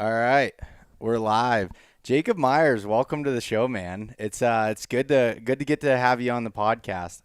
All right, we're live. Jacob Myers, welcome to the show, man. It's good to get to have you on the podcast.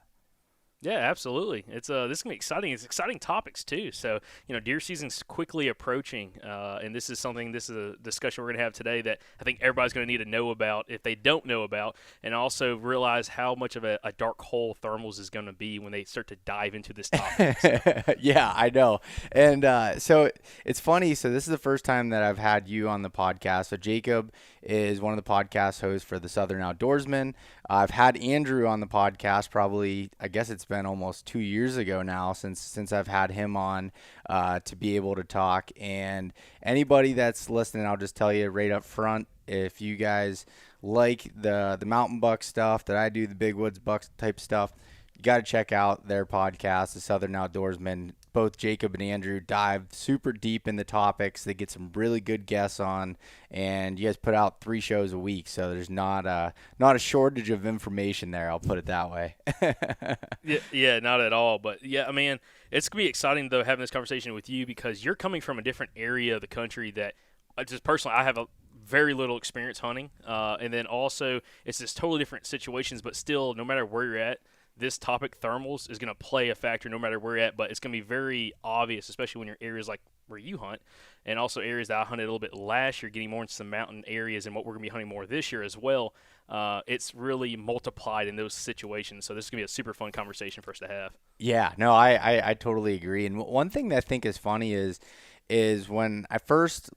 Yeah, absolutely. It's this is gonna be exciting. It's exciting topics too. So deer season's quickly approaching, and this is a discussion we're gonna have today that I think everybody's gonna need to know about if they don't know about, and also realize how much of a dark hole thermals is gonna be when they start to dive into this topic. So Yeah, I know. And so it's funny. So this is the first time that I've had you on the podcast. So Jacob is one of the podcast hosts for the Southern Outdoorsman. I've had Andrew on the podcast probably, I guess it's been almost 2 years ago now since I've had him on to be able to talk. And anybody that's listening, I'll just tell you right up front, if you guys like the mountain buck stuff that I do, the big woods buck type stuff, you got to check out their podcast, the Southern Outdoorsmen. Both Jacob and Andrew dive super deep in the topics. They get some really good guests on, and you guys put out 3 shows a week, so there's not a shortage of information there. I'll put it that way. yeah, not at all. But yeah, I mean, it's gonna be exciting though having this conversation with you because you're coming from a different area of the country that just personally I have a very little experience hunting, and then also it's just totally different situations. But still, no matter where you're at, this topic thermals is going to play a factor no matter where you're at, but it's going to be very obvious, especially when you're areas like where you hunt, and also areas that I hunted a little bit last year, getting more into some mountain areas and what we're going to be hunting more this year as well. It's really multiplied in those situations, so this is going to be a super fun conversation for us to have. Yeah, no, I totally agree. And one thing that I think is funny is when I first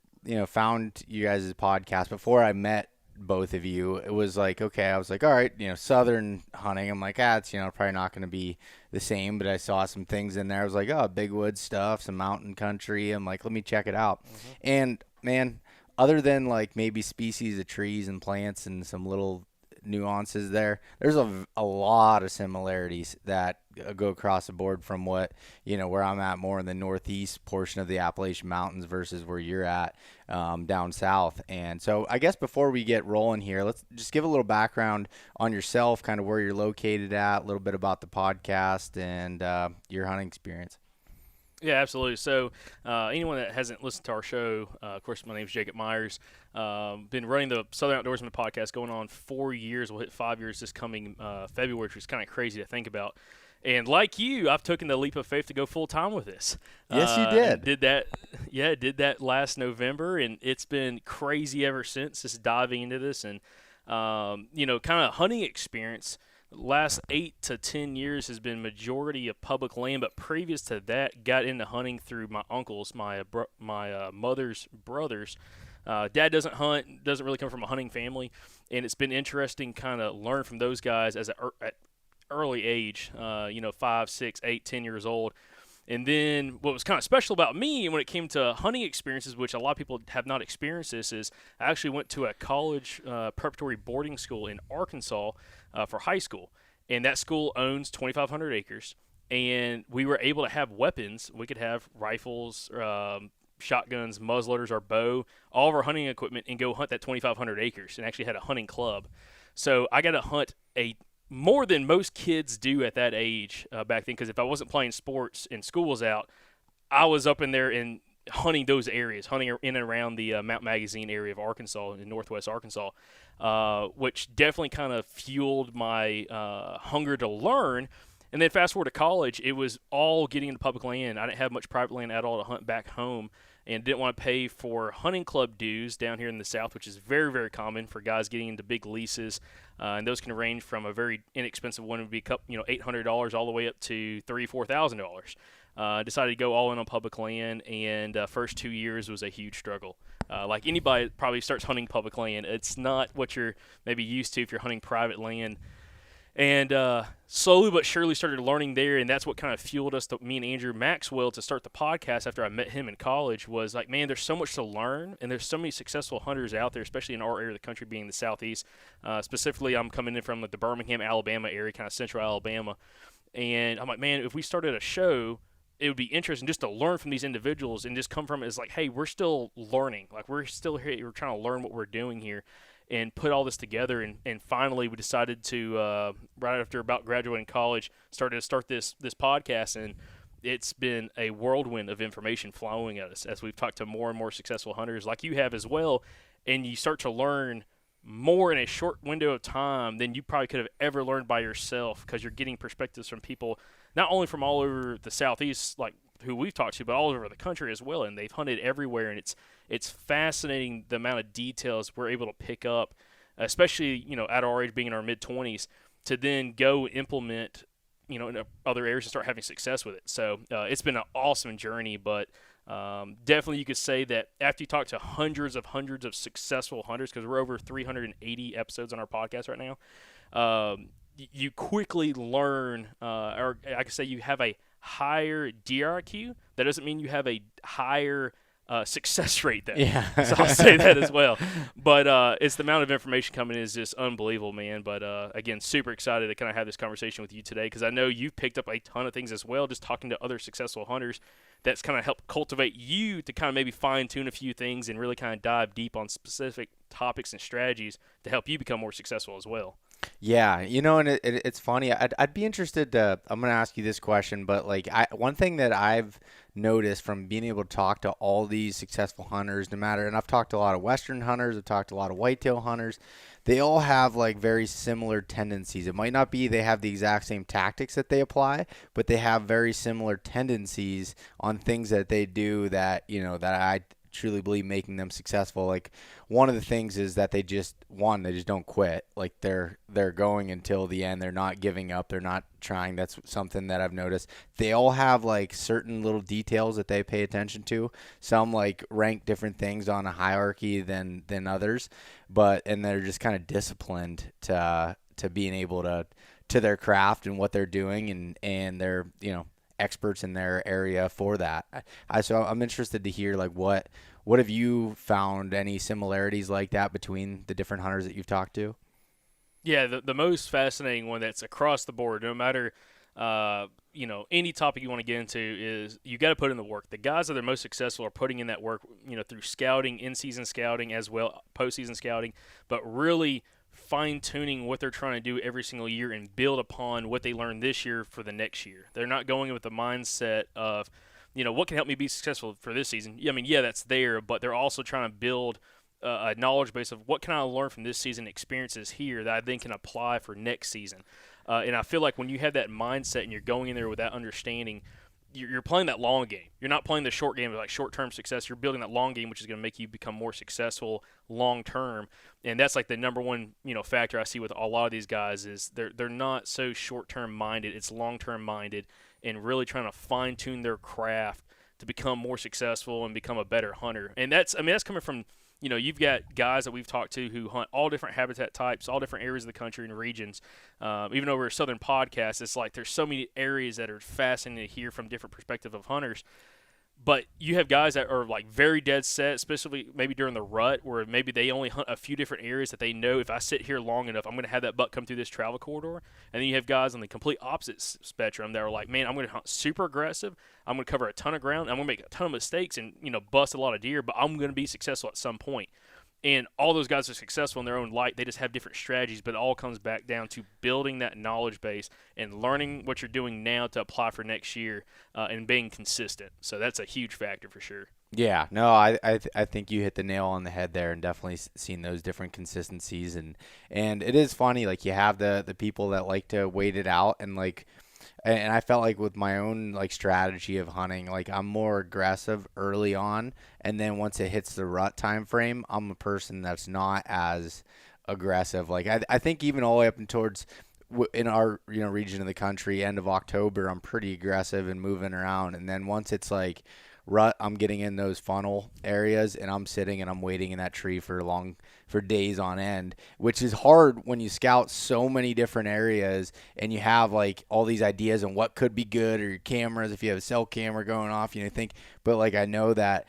found you guys' podcast before I met both of you, it was like, okay, I was like, all right, southern hunting, I'm like, it's probably not going to be the same, but I saw some things in there. I was like, oh, big wood stuff, some mountain country. I'm like, let me check it out. And man, other than like maybe species of trees and plants and some little nuances there's a lot of similarities that go across the board from what where I'm at, more in the northeast portion of the Appalachian Mountains versus where you're at down south. And so I guess before we get rolling here, let's just give a little background on yourself, kind of where you're located at, a little bit about the podcast and your hunting experience. Yeah, absolutely. So, anyone that hasn't listened to our show, of course, my name is Jacob Myers. Been running the Southern Outdoorsman podcast going on 4 years. We'll hit 5 years this coming February, which is kind of crazy to think about. And like you, I've taken the leap of faith to go full time with this. Yes, you And did. did that. Yeah, did that last November, and it's been crazy ever since. Just diving into this, and kind of hunting experience. Last 8 to 10 years has been majority of public land, but previous to that, got into hunting through my uncles, my mother's brothers. Dad doesn't hunt, doesn't really come from a hunting family, and it's been interesting kind of learn from those guys at early age, 5, 6, 8, 10 years old. And then what was kind of special about me when it came to hunting experiences, which a lot of people have not experienced this, is I actually went to a college preparatory boarding school in Arkansas for high school. And that school owns 2,500 acres. And we were able to have weapons. We could have rifles, shotguns, muzzleloaders, our bow, all of our hunting equipment, and go hunt that 2,500 acres and actually had a hunting club. So I got to hunt more than most kids do at that age back then, because if I wasn't playing sports and school was out, I was up in there and hunting those areas, hunting in and around the Mount Magazine area of Arkansas, in northwest Arkansas, which definitely kind of fueled my hunger to learn. And then fast forward to college, it was all getting into public land. I didn't have much private land at all to hunt back home, and didn't want to pay for hunting club dues down here in the South, which is very, very common for guys getting into big leases. And those can range from a very inexpensive one would be $800 all the way up to $3,000-$4,000. Decided to go all in on public land, and first 2 years was a huge struggle. Like anybody that probably starts hunting public land, it's not what you're maybe used to if you're hunting private land. And slowly but surely started learning there, and that's what kind of fueled us, me and Andrew Maxwell, to start the podcast after I met him in college. Was like, man, there's so much to learn, and there's so many successful hunters out there, especially in our area of the country, being the Southeast. Specifically, I'm coming in from like the Birmingham, Alabama area, kind of central Alabama. And I'm like, man, if we started a show, it would be interesting just to learn from these individuals and just come from it as like, hey, we're still learning. Like, we're still here. We're trying to learn what we're doing here, and put all this together. And finally, we decided to, right after about graduating college, start this podcast. And it's been a whirlwind of information flowing at us as we've talked to more and more successful hunters like you have as well, and you start to learn more in a short window of time than you probably could have ever learned by yourself because you're getting perspectives from people not only from all over the southeast like who we've talked to, but all over the country as well, and they've hunted everywhere, and it's fascinating the amount of details we're able to pick up, especially at our age, being in our mid 20s, to then go implement in other areas and start having success with it. So it's been an awesome journey, but definitely you could say that after you talk to hundreds of successful hunters, because we're over 380 episodes on our podcast right now, you quickly learn, or I could say you have a higher DRQ. That doesn't mean you have a higher success rate though. Yeah. So I'll say that as well. But it's the amount of information coming in is just unbelievable, man. But again, super excited to kind of have this conversation with you today because I know you've picked up a ton of things as well, just talking to other successful hunters. That's kind of helped cultivate you to kind of maybe fine tune a few things and really kind of dive deep on specific topics and strategies to help you become more successful as well. Yeah, and it's funny. I'd be interested to. I'm going to ask you this question, but like one thing that I've noticed from being able to talk to all these successful hunters, no matter, and I've talked to a lot of Western hunters, I've talked to a lot of whitetail hunters. They all have like very similar tendencies. It might not be they have the exact same tactics that they apply, but they have very similar tendencies on things that they do that that I truly believe making them successful. Like one of the things is that they just don't quit. Like they're going until the end. They're not giving up. They're not trying. That's something that I've noticed. They all have like certain little details that they pay attention to. Some like rank different things on a hierarchy than others, and they're just kind of disciplined to being able to their craft and what they're doing, and they're experts in their area for that. So I'm interested to hear like what have you found any similarities like that between the different hunters that you've talked to? Yeah, the most fascinating one that's across the board, no matter any topic you want to get into, is you got to put in the work. The guys that are most successful are putting in that work, through scouting, in-season scouting as well, postseason scouting, but really fine-tuning what they're trying to do every single year and build upon what they learned this year for the next year. They're not going with the mindset of, what can help me be successful for this season. I mean, yeah, that's there, but they're also trying to build a knowledge base of what can I learn from this season experiences here that I then can apply for next season. And I feel like when you have that mindset and you're going in there with that understanding, you're playing that long game. You're not playing the short game of like short-term success. You're building that long game, which is going to make you become more successful long-term. And that's like the number one, factor I see with a lot of these guys is they're not so short-term minded. It's long-term minded and really trying to fine-tune their craft to become more successful and become a better hunter. And that's coming from, you've got guys that we've talked to who hunt all different habitat types, all different areas of the country and regions. Even though we're a Southern podcast, it's like there's so many areas that are fascinating to hear from different perspectives of hunters. But you have guys that are like very dead set, especially maybe during the rut, where maybe they only hunt a few different areas that they know if I sit here long enough, I'm going to have that buck come through this travel corridor. And then you have guys on the complete opposite spectrum that are like, man, I'm going to hunt super aggressive. I'm going to cover a ton of ground. I'm going to make a ton of mistakes and bust a lot of deer, but I'm going to be successful at some point. And all those guys are successful in their own light. They just have different strategies, but it all comes back down to building that knowledge base and learning what you're doing now to apply for next year and being consistent. So that's a huge factor for sure. Yeah, no, I think you hit the nail on the head there, and definitely seen those different consistencies, and it is funny, like you have the people that like to wait it out, and I felt like with my own like strategy of hunting, like I'm more aggressive early on, and then once it hits the rut time frame, I'm a person that's not as aggressive. Like I think even all the way up and towards in our region of the country, end of October, I'm pretty aggressive and moving around, and then once it's like rut, I'm getting in those funnel areas and I'm sitting and I'm waiting in that tree for days on end, which is hard when you scout so many different areas and you have like all these ideas on what could be good, or your cameras, if you have a cell camera going off, but like I know that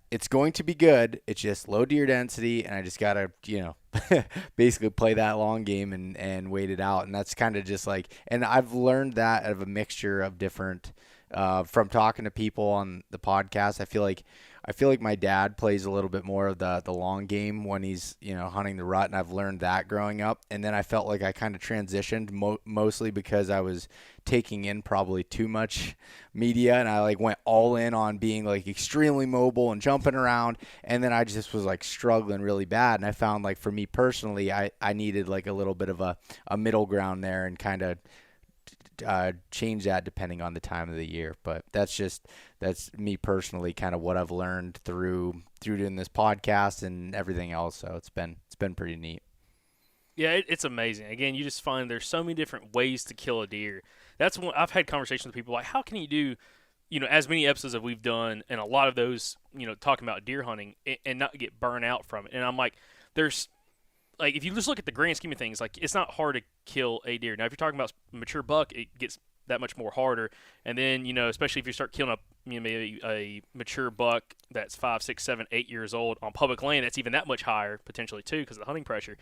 it's going to be good. It's just low deer density, and I just gotta basically play that long game and wait it out. And that's kind of just like, and I've learned that out of a mixture of different from talking to people on the podcast. I feel like I feel like my dad plays a little bit more of the long game when he's, hunting the rut, and I've learned that growing up. And then I felt like I kind of transitioned mostly because I was taking in probably too much media, and I like went all in on being like extremely mobile and jumping around, and then I just was like struggling really bad. And I found like for me personally, I needed like a little bit of a middle ground there, and kind of change that depending on the time of the year. But that's me personally, kind of what I've learned through doing this podcast and everything else. So it's been pretty neat. Yeah, it's amazing. Again, you just find there's so many different ways to kill a deer. That's one I've had conversations with people like, how can you do, as many episodes that we've done, and a lot of those, talking about deer hunting and not get burnt out from it. And I'm like, there's like, if you just look at the grand scheme of things, like, it's not hard to kill a deer. Now, if you're talking about mature buck, it gets that much more harder. And then, especially if you start killing maybe a mature buck that's 5, 6, 7, 8 years old on public land, that's even that much higher potentially too because of the hunting pressure.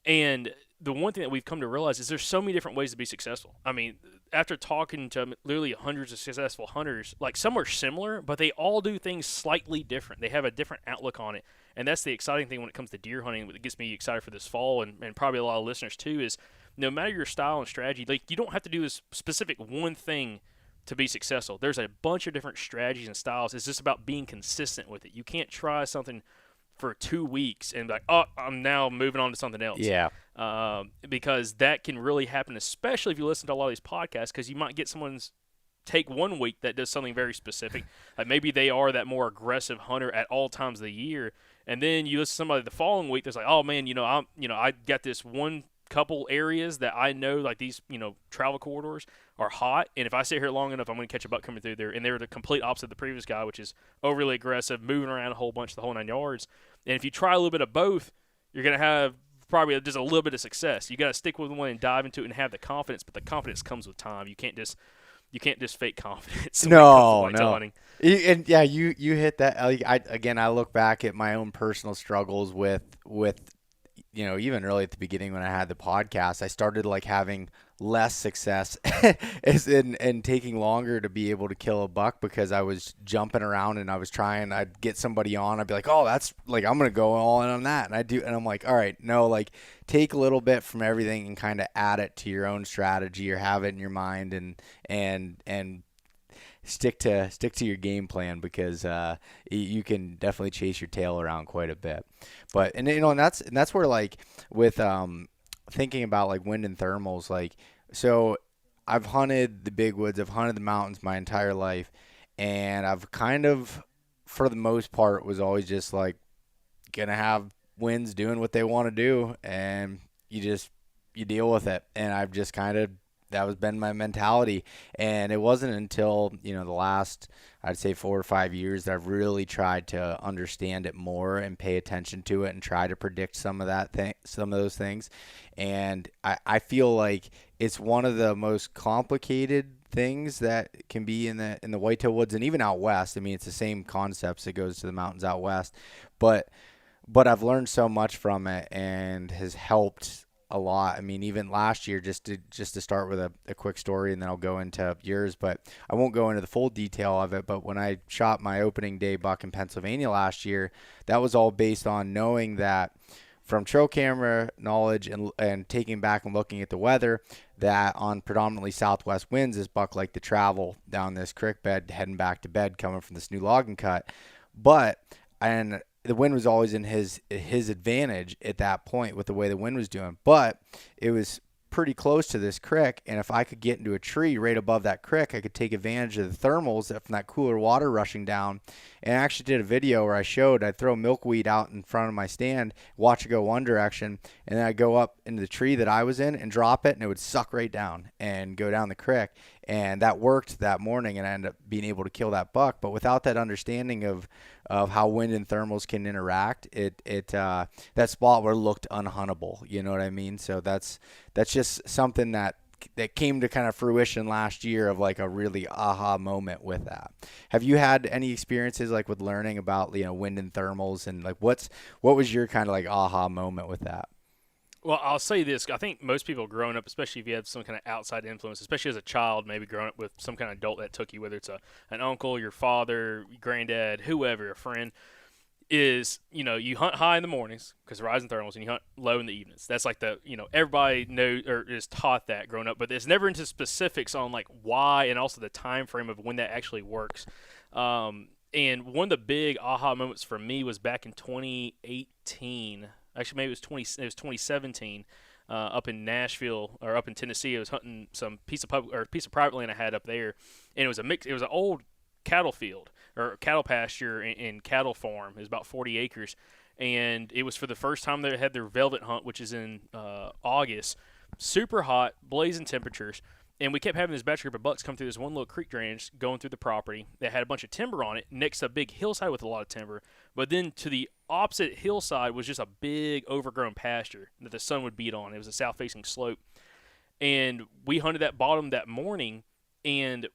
And the one thing that we've come to realize is there's so many different ways to be successful. I mean, after talking to literally hundreds of successful hunters, like, some are similar, but they all do things slightly different. They have a different outlook on it. And that's the exciting thing when it comes to deer hunting that gets me excited for this fall, and probably a lot of listeners too, is no matter your style and strategy, like, you don't have to do this specific one thing to be successful. There's a bunch of different strategies and styles. It's just about being consistent with it. You can't try something for 2 weeks and be like, oh, I'm now moving on to something else. Yeah. Because that can really happen, especially if you listen to a lot of these podcasts, because you might get someone's take 1 week that does something very specific. Like, maybe they are that more aggressive hunter at all times of the year, and then you listen to somebody the following week that's like, oh man, I got this one couple areas that I know, like, these travel corridors are hot, and if I sit here long enough, I'm going to catch a buck coming through there. And they're the complete opposite of the previous guy, which is overly aggressive, moving around a whole bunch, the whole 9 yards. And if you try a little bit of both, you're going to have probably just a little bit of success. You got to stick with one and dive into it and have the confidence, but the confidence comes with time. You can't just fake confidence. No. And yeah, you hit that. I look back at my own personal struggles with even early at the beginning when I had the podcast, I started like having less success and taking longer to be able to kill a buck because I was jumping around and I'd get somebody on. I'd be like, oh, that's like, I'm going to go all in on that. And I'm like, all right, no, like, take a little bit from everything and kind of add it to your own strategy or have it in your mind and stick to your game plan because you can definitely chase your tail around quite a bit. But and that's where, like, with thinking about like wind and thermals, like, so I've hunted the big woods, I've hunted the mountains my entire life, and I've kind of, for the most part, was always just like gonna have winds doing what they want to do, and you deal with it. And I've just kind of, that was been my mentality. And it wasn't until, the last, I'd say 4 or 5 years that I've really tried to understand it more and pay attention to it and try to predict some of those things. And I feel like it's one of the most complicated things that can be in the whitetail woods and even out west. I mean, it's the same concepts that goes to the mountains out west, but I've learned so much from it and has helped a lot. I mean, even last year, just to start with a quick story, and then I'll go into yours, but I won't go into the full detail of it. But when I shot my opening day buck in Pennsylvania last year, that was all based on knowing that from trail camera knowledge and taking back and looking at the weather, that on predominantly southwest winds, this buck liked to travel down this creek bed, heading back to bed, coming from this new logging cut. And the wind was always in his advantage at that point with the way the wind was doing. But it was pretty close to this creek, and if I could get into a tree right above that creek, I could take advantage of the thermals from that cooler water rushing down. And I actually did a video where I'd throw milkweed out in front of my stand, watch it go one direction, and then I'd go up into the tree that I was in and drop it, and it would suck right down and go down the creek. And that worked that morning, and I ended up being able to kill that buck. But without that understanding of how wind and thermals can interact, that spot where it looked unhuntable. You know what I mean? So that's just something that came to kind of fruition last year of like a really aha moment with that. Have you had any experiences like with learning about wind and thermals, and like what was your kind of like aha moment with that? Well, I'll say this. I think most people growing up, especially if you have some kind of outside influence, especially as a child, maybe growing up with some kind of adult that took you, whether it's an uncle, your father, your granddad, whoever, a friend, is, you hunt high in the mornings because rising thermals, and you hunt low in the evenings. That's like everybody knows or is taught that growing up, but it's never into specifics on like why and also the time frame of when that actually works. And one of the big aha moments for me was back in 2018. Actually, maybe it was 2017. Up in Nashville or up in Tennessee, I was hunting some piece of private land I had up there, and it was a mix. It was an old cattle field or cattle pasture and cattle farm. It was about 40 acres, and it was for the first time they had their velvet hunt, which is in August. Super hot, blazing temperatures, and we kept having this batch group of bucks come through this one little creek drainage going through the property that had a bunch of timber on it next to a big hillside with a lot of timber. But then to the opposite hillside was just a big overgrown pasture that the sun would beat on. It was a south-facing slope. And we hunted that bottom that morning, and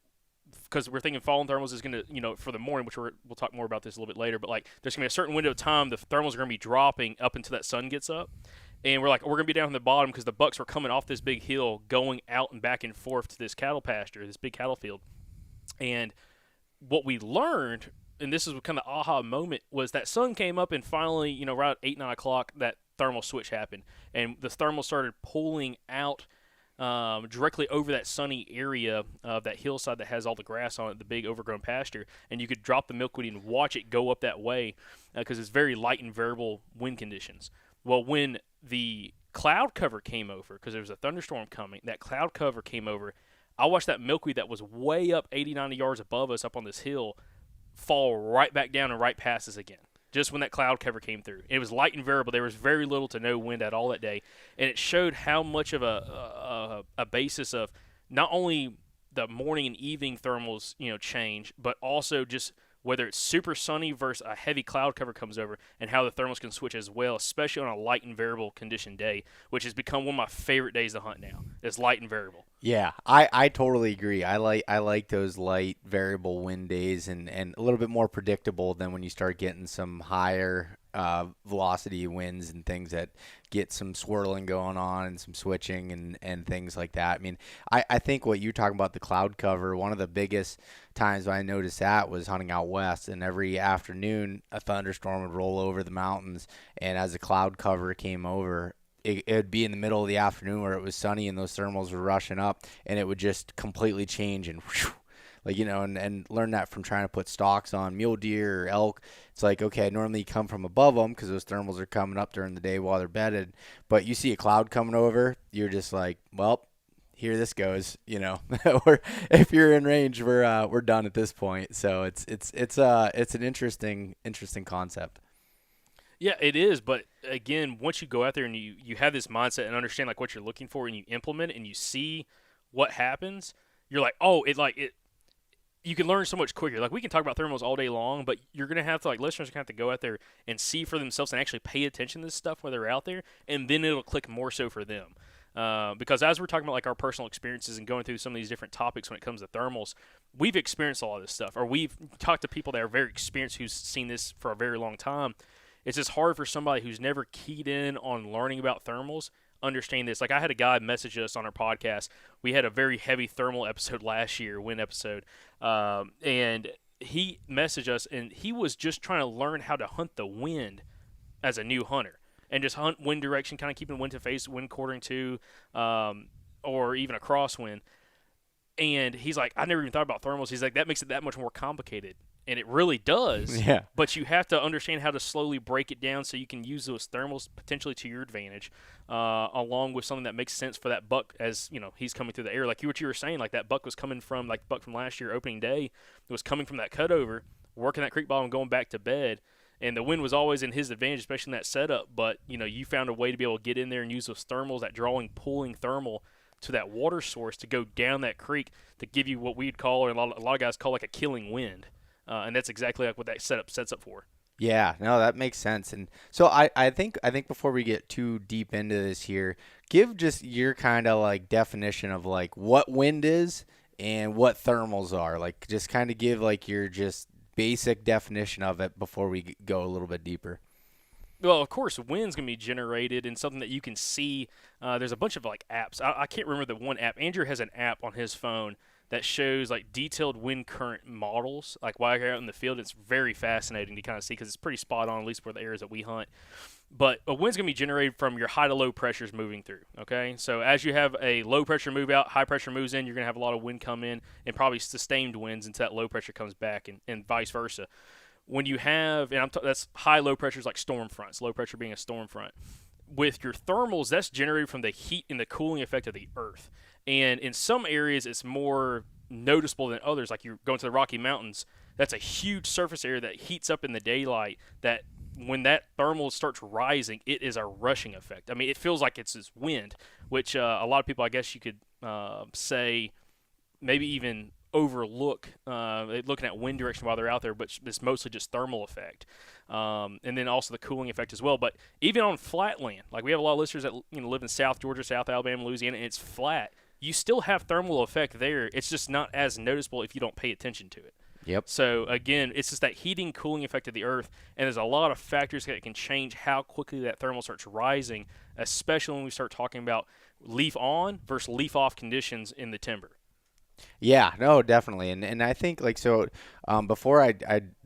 because we're thinking fallen thermals is going to, for the morning, which we'll talk more about this a little bit later, but like there's going to be a certain window of time the thermals are going to be dropping up until that sun gets up. And we're like, we're going to be down on the bottom because the bucks were coming off this big hill going out and back and forth to this cattle pasture, this big cattle field. And what we learned, and this is kind of the aha moment, was that sun came up and finally, right at 8, 9 o'clock, that thermal switch happened. And the thermal started pulling out directly over that sunny area of that hillside that has all the grass on it, the big overgrown pasture. And you could drop the milkweed and watch it go up that way because it's very light and variable wind conditions. Well, when the cloud cover came over, because there was a thunderstorm coming, that cloud cover came over, I watched that milkweed that was way up 80, 90 yards above us up on this hill fall right back down and right past us again, just when that cloud cover came through. It was light and variable. There was very little to no wind at all that day, and it showed how much of a basis of not only the morning and evening thermals, change, but also just whether it's super sunny versus a heavy cloud cover comes over, and how the thermals can switch as well, especially on a light and variable condition day, which has become one of my favorite days to hunt now. It's light and variable. Yeah, I totally agree. I like those light variable wind days and a little bit more predictable than when you start getting some higher velocity winds and things that get some swirling going on and some switching and things like that. I mean, I think what you're talking about, the cloud cover, one of the biggest times I noticed that was hunting out west, and every afternoon a thunderstorm would roll over the mountains, and as the cloud cover came over, it would be in the middle of the afternoon where it was sunny and those thermals were rushing up, and it would just completely change and whew, like, and learn that from trying to put stalks on mule deer or elk. It's like, okay, normally you come from above them because those thermals are coming up during the day while they're bedded, but you see a cloud coming over, you're just like, well, here this goes, or if you're in range, we're done at this point. So it's an interesting concept. Yeah, it is. But again, once you go out there and you have this mindset and understand like what you're looking for, and you implement it and you see what happens, you're like, oh, you can learn so much quicker. Like, we can talk about thermals all day long, but you're going to have to, like, listeners are going to have to go out there and see for themselves and actually pay attention to this stuff while they're out there, and then it'll click more so for them. Because as we're talking about, like, our personal experiences and going through some of these different topics when it comes to thermals, we've experienced a lot of this stuff, or we've talked to people that are very experienced who's seen this for a very long time. It's just hard for somebody who's never keyed in on learning about thermals understand this. Like, I had a guy message us on our podcast. We had a very heavy thermal episode last year, wind episode, and he messaged us, and he was just trying to learn how to hunt the wind as a new hunter, and just hunt wind direction, kind of keeping wind to face, wind quartering to, or even a crosswind. And he's like, I never even thought about thermals. He's like, that makes it that much more complicated. And it really does. Yeah. But you have to understand how to slowly break it down so you can use those thermals potentially to your advantage, along with something that makes sense for that buck as, he's coming through the air. Like what you were saying, like that buck was coming from, like the buck from last year, opening day, it was coming from that cutover, working that creek bottom, going back to bed. And the wind was always in his advantage, especially in that setup. But, you found a way to be able to get in there and use those thermals, that drawing, pulling thermal to that water source to go down that creek to give you what we'd call, or a lot of guys call, like a killing wind. And that's exactly like what that setup sets up for. Yeah, no, that makes sense. And so I think before we get too deep into this here, give just your kind of like definition of like what wind is and what thermals are. Like, just kind of give like your just basic definition of it before we go a little bit deeper. Well, of course, wind's gonna be generated and something that you can see. There's a bunch of like apps. I can't remember the one app. Andrew has an app on his phone that shows like detailed wind current models, like while you're out in the field. It's very fascinating to kind of see because it's pretty spot on, at least for the areas that we hunt. But a wind's going to be generated from your high to low pressures moving through. Okay, so as you have a low pressure move out, high pressure moves in, you're going to have a lot of wind come in and probably sustained winds until that low pressure comes back, and vice versa. When you have, and that's high low pressures like storm fronts, low pressure being a storm front. With your thermals, that's generated from the heat and the cooling effect of the earth. And in some areas, it's more noticeable than others. Like you're going to the Rocky Mountains, that's a huge surface area that heats up in the daylight. That when that thermal starts rising, it is a rushing effect. I mean, it feels like it's this wind, which a lot of people, I guess, you could say, maybe even overlook looking at wind direction while they're out there, but it's mostly just thermal effect, and then also the cooling effect as well. But even on flat land, like we have a lot of listeners that live in South Georgia, South Alabama, Louisiana, and it's flat. You still have thermal effect there. It's just not as noticeable if you don't pay attention to it. Yep. So again, it's just that heating, cooling effect of the earth, and there's a lot of factors that can change how quickly that thermal starts rising, especially when we start talking about leaf on versus leaf off conditions in the timber. Yeah, no, definitely. And I think like so before I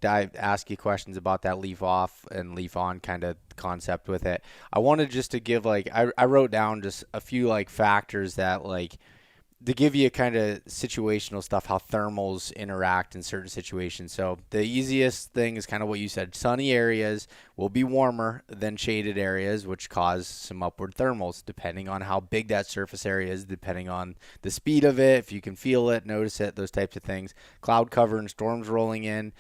ask you questions about that leaf off and leaf on kind of concept with it, I wanted just to give like I wrote down just a few like factors that like to give you kind of situational stuff, how thermals interact in certain situations. So the easiest thing is kind of what you said. Sunny areas will be warmer than shaded areas, which cause some upward thermals, depending on how big that surface area is, depending on the speed of it, if you can feel it, notice it, those types of things. Cloud cover and storms rolling in,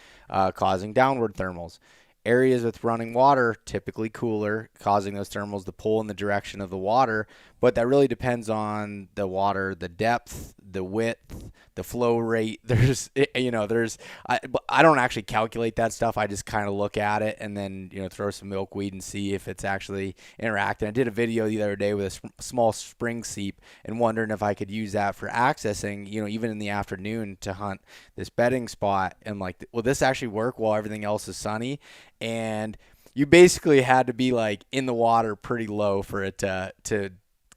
causing downward thermals. Areas with running water, typically cooler, causing those thermals to pull in the direction of the water. But that really depends on the water, the depth, the width, the flow rate. I don't actually calculate that stuff. I just kind of look at it and then, throw some milkweed and see if it's actually interacting. I did a video the other day with a small spring seep and wondering if I could use that for accessing, even in the afternoon to hunt this bedding spot. And like, will this actually work while everything else is sunny? And you basically had to be like in the water pretty low for it to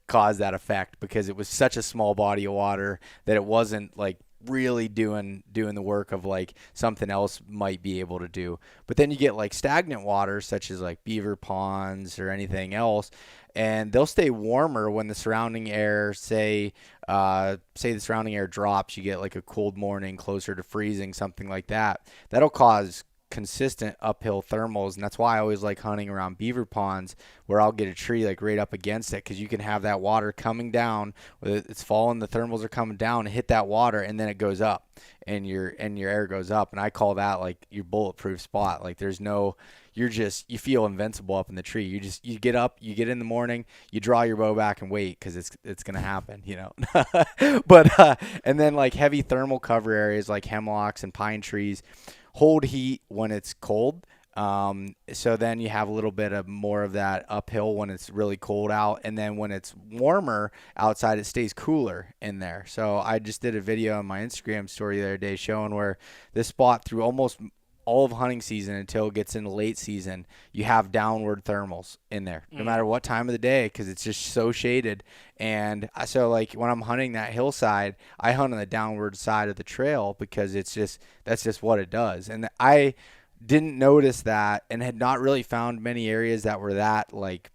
cause that effect, because it was such a small body of water that it wasn't like really doing the work of like something else might be able to do. But then you get like stagnant water such as like beaver ponds or anything else, and they'll stay warmer when the surrounding air say the surrounding air drops. You get like a cold morning closer to freezing, something like that. That'll cause consistent uphill thermals, and that's why I always like hunting around beaver ponds where I'll get a tree like right up against it, because you can have that water coming down, it's falling, the thermals are coming down, and hit that water, and then it goes up and your air goes up, and I call that like your bulletproof spot. Like you feel invincible up in the tree. You get up, you get in the morning, you draw your bow back and wait, because it's gonna happen, but and then like heavy thermal cover areas like hemlocks and pine trees hold heat when it's cold. So then you have a little bit of more of that uphill when it's really cold out. And then when it's warmer outside, it stays cooler in there. So I just did a video on my Instagram story the other day showing where this spot through almost all of hunting season until it gets into late season, you have downward thermals in there, no matter what time of the day, because it's just so shaded. And so like when I'm hunting that hillside, I hunt on the downward side of the trail, because that's just what it does. And I didn't notice that, and had not really found many areas that were that like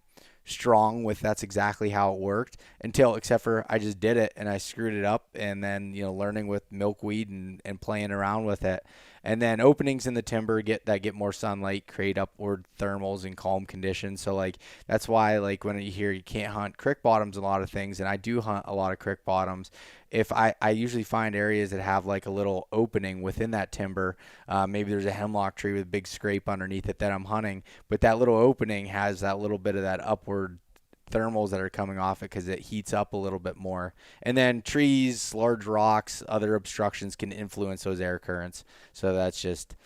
strong with that's exactly how it worked, except for I just did it and I screwed it up, and then learning with milkweed and playing around with it. And then openings in the timber get more sunlight, create upward thermals in calm conditions. So like that's why like when you hear you can't hunt creek bottoms, a lot of things, and I do hunt a lot of creek bottoms, if I usually find areas that have like a little opening within that timber. Maybe there's a hemlock tree with a big scrape underneath it that I'm hunting, but that little opening has that little bit of that upward thermals that are coming off it, because it heats up a little bit more. And then trees, large rocks, other obstructions can influence those air currents. So that's just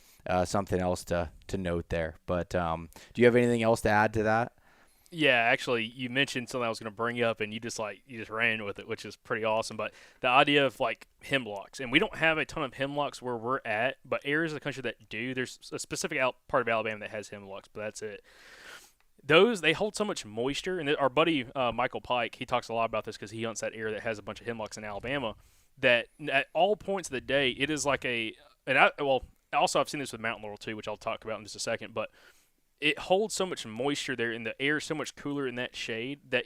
something else to note there. But do you have anything else to add to that? Yeah, actually, you mentioned something I was going to bring up, and you just ran with it, which is pretty awesome. But the idea of like hemlocks, and we don't have a ton of hemlocks where we're at, but areas of the country that do, there's a specific part of Alabama that has hemlocks, but that's it. those they hold so much moisture, and our buddy Michael Pike, he talks a lot about this because he hunts that area that has a bunch of hemlocks in Alabama. That at all points of the day, it is like also I've seen this with mountain laurel too, which I'll talk about in just a second. But it holds so much moisture there, and the air is so much cooler in that shade that,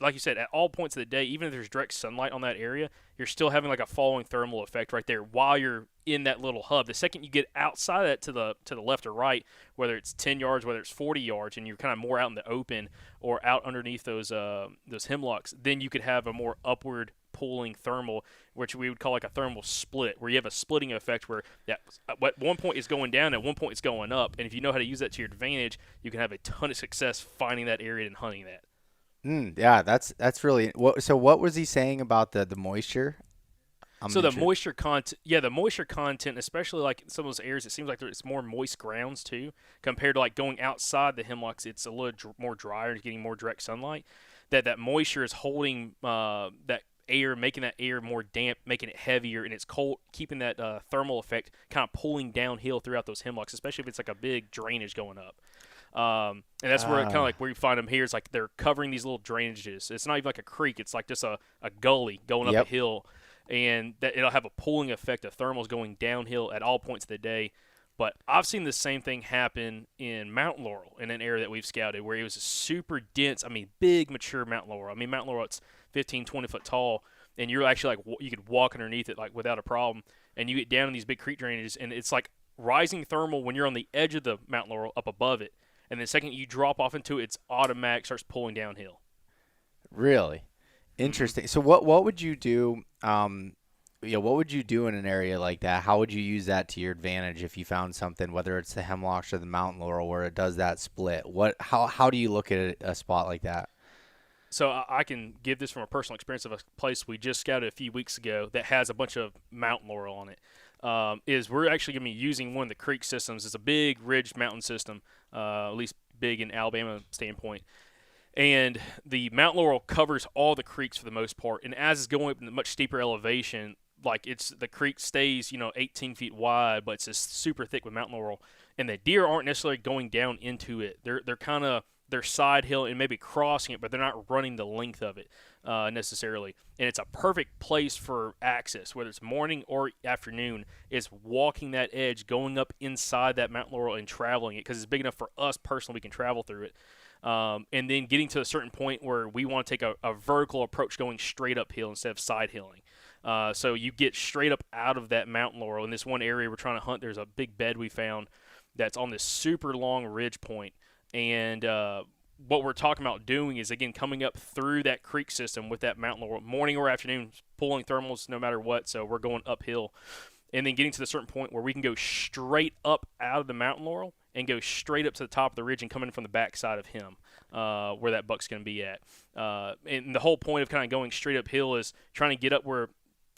like you said, at all points of the day, even if there's direct sunlight on that area, you're still having like a falling thermal effect right there while you're in that little hub. The second you get outside of that to the left or right, whether it's 10 yards, whether it's 40 yards, and you're kind of more out in the open or out underneath those hemlocks, then you could have a more upward pulling thermal, which we would call like a thermal split, where you have a splitting effect where at one point it's going down, at one point it's going up, and if you know how to use that to your advantage, you can have a ton of success finding that area and hunting that. Yeah, that's really so. What was he saying about the moisture? I'm So the interested. moisture content, yeah, the moisture content, especially like in some of those areas, it seems like it's more moist grounds too, compared to like going outside the hemlocks. It's a little more drier, and getting more direct sunlight. That moisture is holding that air, making that air more damp, making it heavier, and it's cold, keeping that thermal effect kind of pulling downhill throughout those hemlocks, especially if it's like a big drainage going up. And that's where it kind of Ah, like where you find them here. It's like they're covering these little drainages. It's not even like a creek. It's like just a gully going up a yep. hill, and that it'll have a pulling effect of thermals going downhill at all points of the day. But I've seen the same thing happen in mountain laurel in an area that we've scouted where it was a super dense, I mean, big mature mountain laurel. I mean, mountain laurel, it's 15, 20 foot tall, and you're actually like, you could walk underneath it like without a problem. And you get down in these big creek drainages, and it's like rising thermal when you're on the edge of the mountain laurel up above it. And the second you drop off into it, it's automatic, starts pulling downhill. Really hmm interesting. So what would you do? What would you do in an area like that? How would you use that to your advantage if you found something, whether it's the hemlocks or the mountain laurel, where it does that split? How do you look at a spot like that? So I can give this from a personal experience of a place we just scouted a few weeks ago that has a bunch of mountain laurel on it. Is we're actually going to be using one of the creek systems. It's a big ridge mountain system, at least big in Alabama standpoint. And the mountain laurel covers all the creeks for the most part. And as it's going up in a much steeper elevation, like it's the creek stays 18 feet wide, but it's just super thick with mountain laurel. And the deer aren't necessarily going down into it. They're kind of they're side hill and maybe crossing it, but they're not running the length of it necessarily. And it's a perfect place for access, whether it's morning or afternoon. Is walking that edge, going up inside that mountain laurel and traveling it because it's big enough for us personally. We can travel through it. And then getting to a certain point where we want to take a vertical approach going straight uphill instead of side hilling. So you get straight up out of that mountain laurel. In this one area we're trying to hunt, there's a big bed we found that's on this super long ridge point. And what we're talking about doing is, again, coming up through that creek system with that mountain laurel, morning or afternoon, pulling thermals no matter what. So we're going uphill. And then getting to the certain point where we can go straight up out of the mountain laurel and go straight up to the top of the ridge and come in from the back side of him, where that buck's going to be at. And the whole point of kind of going straight uphill is trying to get up where,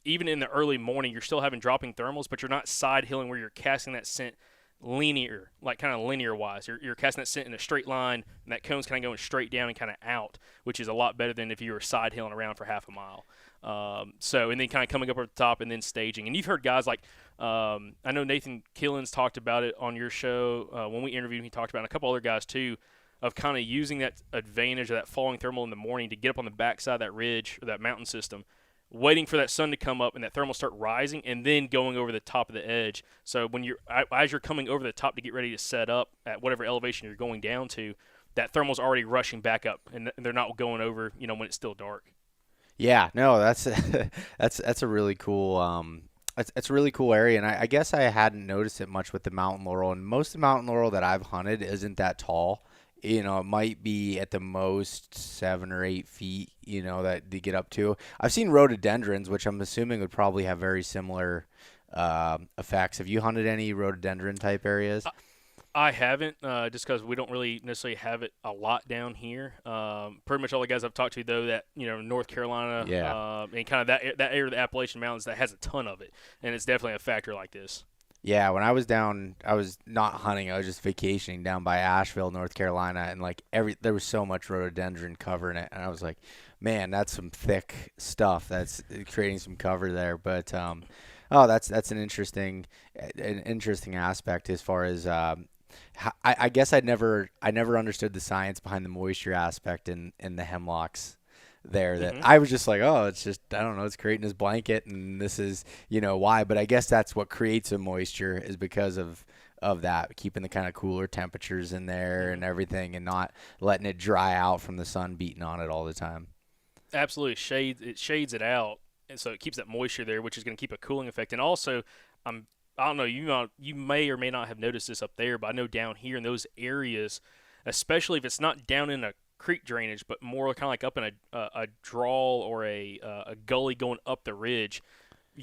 even in the early morning, you're still having dropping thermals, but you're not side hilling where you're casting that scent linear, like kind of linear wise. You're casting that scent in a straight line, and that cone's kind of going straight down and kind of out, which is a lot better than if you were side hilling around for half a mile. And then kind of coming up at the top and then staging. And you've heard guys like, I know Nathan Killens talked about it on your show when we interviewed him. He talked about it, and a couple other guys too, of kind of using that advantage of that falling thermal in the morning to get up on the backside of that ridge or that mountain system, waiting for that sun to come up and that thermal start rising, and then going over the top of the edge. So when as you're coming over the top to get ready to set up at whatever elevation you're going down to, that thermal's already rushing back up, and they're not going over, when it's still dark. Yeah, no, that's that's a really cool that's a really cool area, and I guess I hadn't noticed it much with the mountain laurel. And most of the mountain laurel that I've hunted isn't that tall. It might be at the most 7 or 8 feet. That they get up to. I've seen rhododendrons, which I'm assuming would probably have very similar effects. Have you hunted any rhododendron type areas? I haven't, just because we don't really necessarily have it a lot down here. Pretty much all the guys I've talked to, though, that North Carolina, Yeah. and kind of that area of the Appalachian Mountains that has a ton of it, and it's definitely a factor like this. Yeah, when I was down, I was not hunting. I was just vacationing down by Asheville, North Carolina, and like there was so much rhododendron covering it, and I was like, man, that's some thick stuff. That's creating some cover there. But oh, that's an interesting aspect as far as I guess I never understood the science behind the moisture aspect in the hemlocks there. That Hmm. I was just like, oh, it's just, I don't know, it's creating this blanket, and this is, why. But I guess that's what creates a moisture, is because of that, keeping the kind of cooler temperatures in there Hmm. and everything, and not letting it dry out from the sun beating on it all the time. Absolutely, shades it out, and so it keeps that moisture there, which is going to keep a cooling effect. And also, I'm I don't know, you may or may not have noticed this up there, but I know down here in those areas, especially if it's not down in a creek drainage, but more kind of like up in a draw or a gully going up the ridge,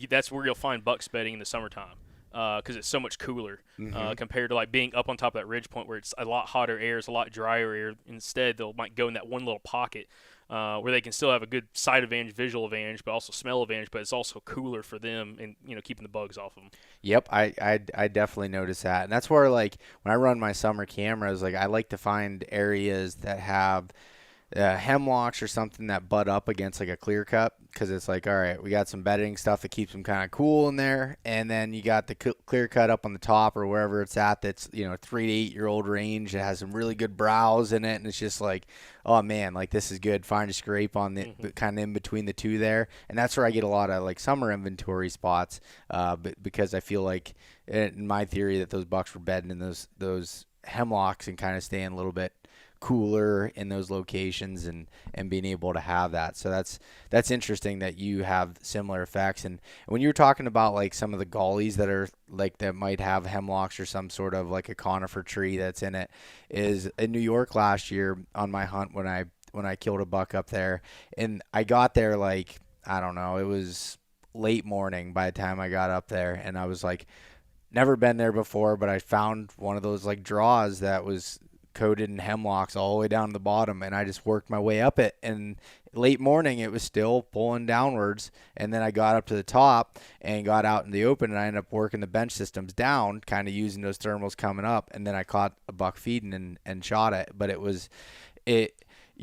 that's where you'll find bucks bedding in the summertime because it's so much cooler Hmm. compared to like being up on top of that ridge point where it's a lot hotter air, it's a lot drier air. Instead, they'll might go in that one little pocket where they can still have a good sight advantage, visual advantage, but also smell advantage. But it's also cooler for them and keeping the bugs off of them. Yep, I definitely notice that, and that's where, like, when I run my summer cameras, like, I like to find areas that have hemlocks or something that butt up against like a clear cut, because it's like, all right, we got some bedding stuff that keeps them kind of cool in there, and then you got the clear cut up on the top or wherever it's at, that's 3 to 8 year old range that has some really good browse in it, and it's just like, oh man, like, this is good. Find a scrape on the Hmm. kind of in between the two there, and that's where I get a lot of like summer inventory spots, because I feel like, in my theory, that those bucks were bedding in those hemlocks and kind of staying a little bit cooler in those locations, and being able to have that. So that's interesting that you have similar effects. And when you were talking about like some of the gullies that are like, that might have hemlocks or some sort of like a conifer tree that's in it, is in New York last year on my hunt, when I killed a buck up there, and I got there, like, I don't know, it was late morning by the time I got up there, and I was like, never been there before, but I found one of those like draws that was coated in hemlocks all the way down to the bottom, and I just worked my way up it. And late morning, it was still pulling downwards, and then I got up to the top and got out in the open, and I ended up working the bench systems down, kind of using those thermals coming up, and then I caught a buck feeding and shot it. But it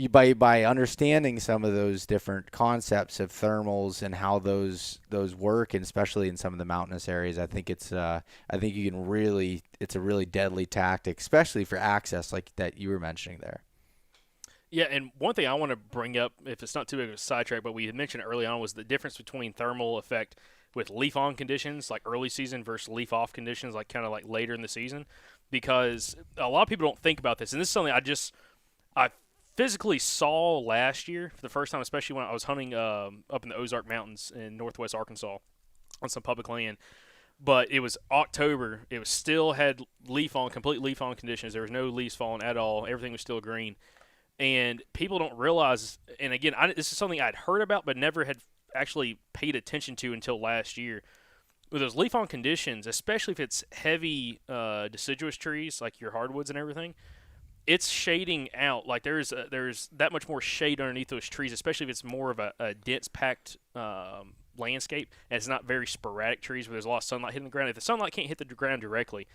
by understanding some of those different concepts of thermals and how those work, and especially in some of the mountainous areas, I think you can really, it's a really deadly tactic, especially for access, like that you were mentioning there. Yeah, and one thing I want to bring up, if it's not too big of a sidetrack, but we had mentioned early on, was the difference between thermal effect with leaf on conditions, like early season, versus leaf off conditions, like kind of like later in the season. Because a lot of people don't think about this, and this is something I physically saw last year for the first time, especially when I was hunting up in the Ozark Mountains in northwest Arkansas on some public land. But it was October. It was still had leaf on, complete leaf on conditions. There was no leaves falling at all. Everything was still green. And people don't realize. And again, this is something I'd heard about, but never had actually paid attention to until last year. With those leaf on conditions, especially if it's heavy deciduous trees like your hardwoods and everything, it's shading out. Like there's that much more shade underneath those trees, especially if it's more of a dense packed landscape and it's not very sporadic trees where there's a lot of sunlight hitting the ground. If the sunlight can't hit the ground directly,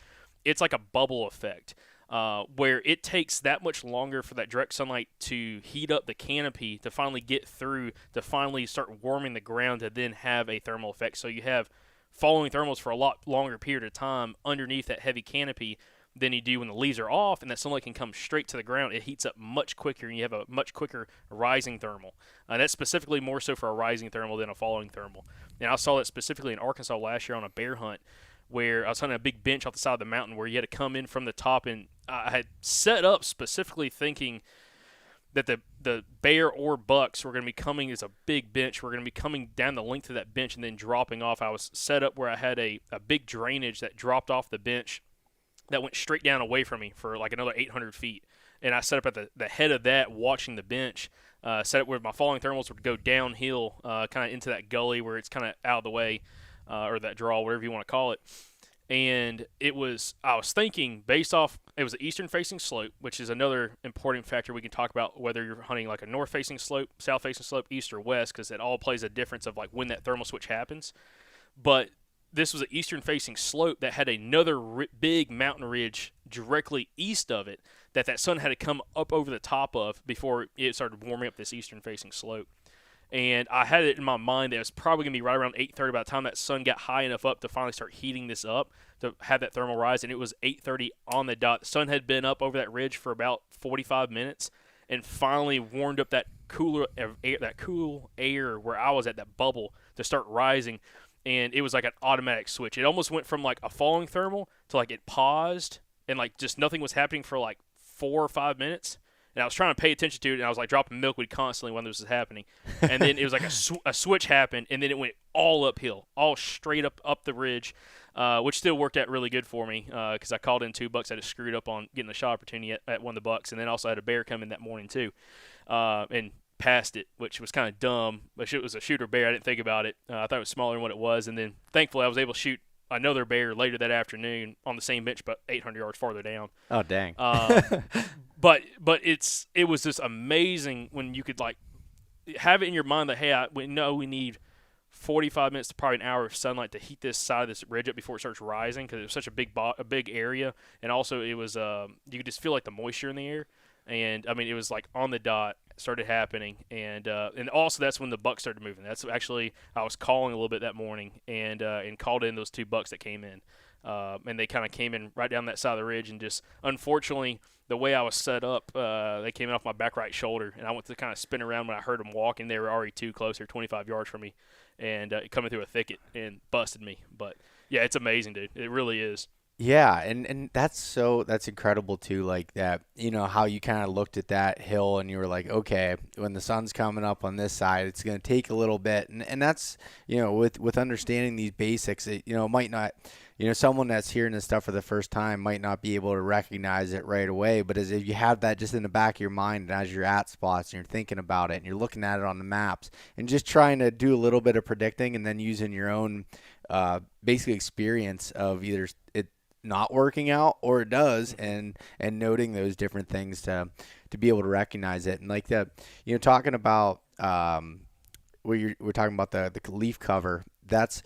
it's like a bubble effect. Where it takes that much longer for that direct sunlight to heat up the canopy to finally get through, to finally start warming the ground, to then have a thermal effect. So you have following thermals for a lot longer period of time underneath that heavy canopy than you do when the leaves are off, and that sunlight can come straight to the ground. It heats up much quicker, and you have a much quicker rising thermal. That's specifically more so for a rising thermal than a falling thermal. And I saw that specifically in Arkansas last year on a bear hunt, where I was hunting a big bench off the side of the mountain where you had to come in from the top, and I had set up specifically thinking that the bear or bucks were going to be coming as a big bench. We're going to be coming down the length of that bench and then dropping off. I was set up where I had a big drainage that dropped off the bench that went straight down away from me for like another 800 feet. And I set up at the head of that, watching the bench, set up where my falling thermals would go downhill, kind of into that gully where it's kind of out of the way, or that draw, whatever you want to call it. And I was thinking based off, it was an eastern facing slope, which is another important factor we can talk about, whether you're hunting like a north facing slope, south facing slope, east or west, because it all plays a difference of like when that thermal switch happens. But this was an eastern facing slope that had another big mountain ridge directly east of it that sun had to come up over the top of before it started warming up this eastern facing slope. And I had it in my mind that it was probably going to be right around 8:30 by the time that sun got high enough up to finally start heating this up to have that thermal rise. And it was 8:30 on the dot. The sun had been up over that ridge for about 45 minutes and finally warmed up that cool air where I was at, that bubble, to start rising. And it was like an automatic switch. It almost went from like a falling thermal to like it paused and like just nothing was happening for like 4 or 5 minutes. And I was trying to pay attention to it, and I was like dropping milkweed constantly when this was happening. And then it was like a switch happened, and then it went all uphill, all straight up the ridge, which still worked out really good for me because I called in 2 bucks. I just screwed up on getting a shot opportunity at one of the bucks, and then also had a bear come in that morning too, and passed it, which was kind of dumb. But it was a shooter bear. I didn't think about it. I thought it was smaller than what it was, and then thankfully I was able to shoot another bear later that afternoon on the same bench, but 800 yards farther down. Oh, dang. But it was just amazing when you could like have it in your mind that, hey, we know we need 45 minutes to probably an hour of sunlight to heat this side of this ridge up before it starts rising, because it was such a big area, and also it was you could just feel like the moisture in the air, and I mean it was like on the dot started happening, and also that's when the bucks started moving. That's actually I was calling a little bit that morning, and called in those 2 bucks that came in, and they kind of came in right down that side of the ridge, and just unfortunately the way I was set up, they came in off my back right shoulder, and I went to kind of spin around when I heard them walking. They were already too close, they're 25 yards from me, and coming through a thicket and busted me. But yeah, it's amazing, dude. It really is. Yeah, and that's incredible too, like that, how you kind of looked at that hill and you were like, okay, when the sun's coming up on this side, it's going to take a little bit. And that's, with understanding these basics, it might not, someone that's hearing this stuff for the first time might not be able to recognize it right away, but as if you have that just in the back of your mind and as you're at spots and you're thinking about it and you're looking at it on the maps and just trying to do a little bit of predicting and then using your own basically experience of either it not working out or it does, and noting those different things to be able to recognize it. And like that, talking about we're talking about the leaf cover, that's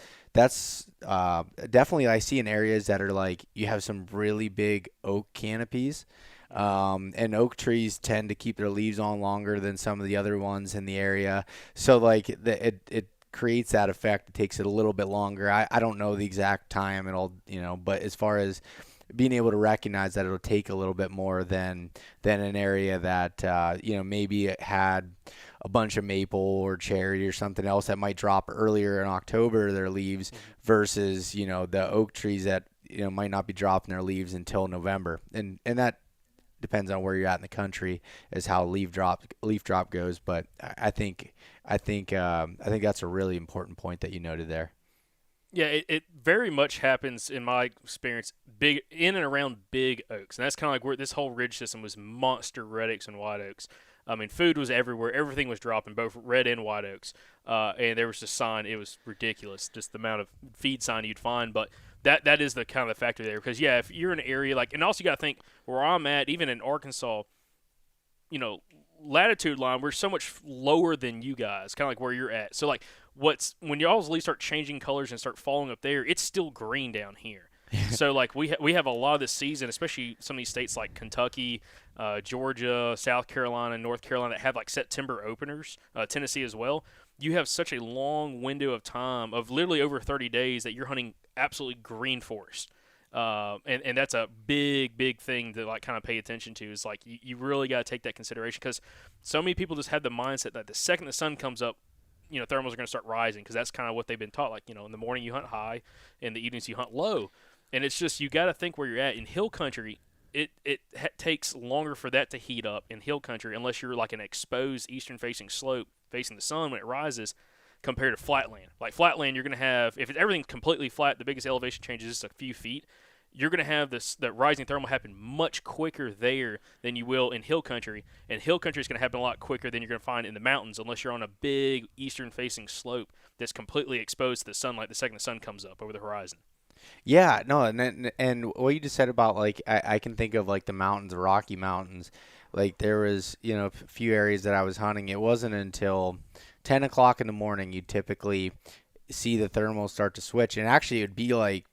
definitely I see in areas that are like you have some really big oak canopies, and oak trees tend to keep their leaves on longer than some of the other ones in the area, so like it creates that effect. It takes it a little bit longer. I don't know the exact time it'll, but as far as being able to recognize that it'll take a little bit more than an area that, maybe it had a bunch of maple or cherry or something else that might drop earlier in October, their leaves, versus, the oak trees that, might not be dropping their leaves until November. And that depends on where you're at in the country as how leaf drop goes. But I think that's a really important point that you noted there. Yeah, it very much happens in my experience big in and around big oaks, and that's kind of like where this whole ridge system was monster red oaks and white oaks. I mean, food was everywhere. Everything was dropping, both red and white oaks. And there was a sign. It was ridiculous, just the amount of feed sign you'd find. But that is the kind of the factor there. Because, yeah, if you're in an area like – and also you got to think where I'm at, even in Arkansas, latitude line, we're so much lower than you guys, kind of like where you're at. So, like, when y'all's leaves start changing colors and start falling up there, it's still green down here. So, like, we have a lot of this season, especially some of these states like Kentucky, Georgia, South Carolina, North Carolina that have, like, September openers, Tennessee as well. You have such a long window of time of literally over 30 days that you're hunting absolutely green forest. And that's a big thing to, like, kind of pay attention to, is, like, you really got to take that consideration, because so many people just have the mindset that the second the sun comes up, thermals are going to start rising, because that's kind of what they've been taught. Like, in the morning you hunt high, in the evenings you hunt low. And it's just, you got to think where you're at. In hill country, it takes longer for that to heat up in hill country, unless you're like an exposed eastern-facing slope facing the sun when it rises, compared to flatland. Like flatland, you're going to have, if everything's completely flat, the biggest elevation change is just a few feet, you're going to have that rising thermal happen much quicker there than you will in hill country. And hill country is going to happen a lot quicker than you're going to find in the mountains, unless you're on a big eastern-facing slope that's completely exposed to the sunlight the second the sun comes up over the horizon. Yeah, no, and what you just said about, like, I can think of, like, the mountains, the Rocky Mountains. Like, there was, a few areas that I was hunting. It wasn't until 10 o'clock in the morning you'd typically see the thermals start to switch. And actually, it would be like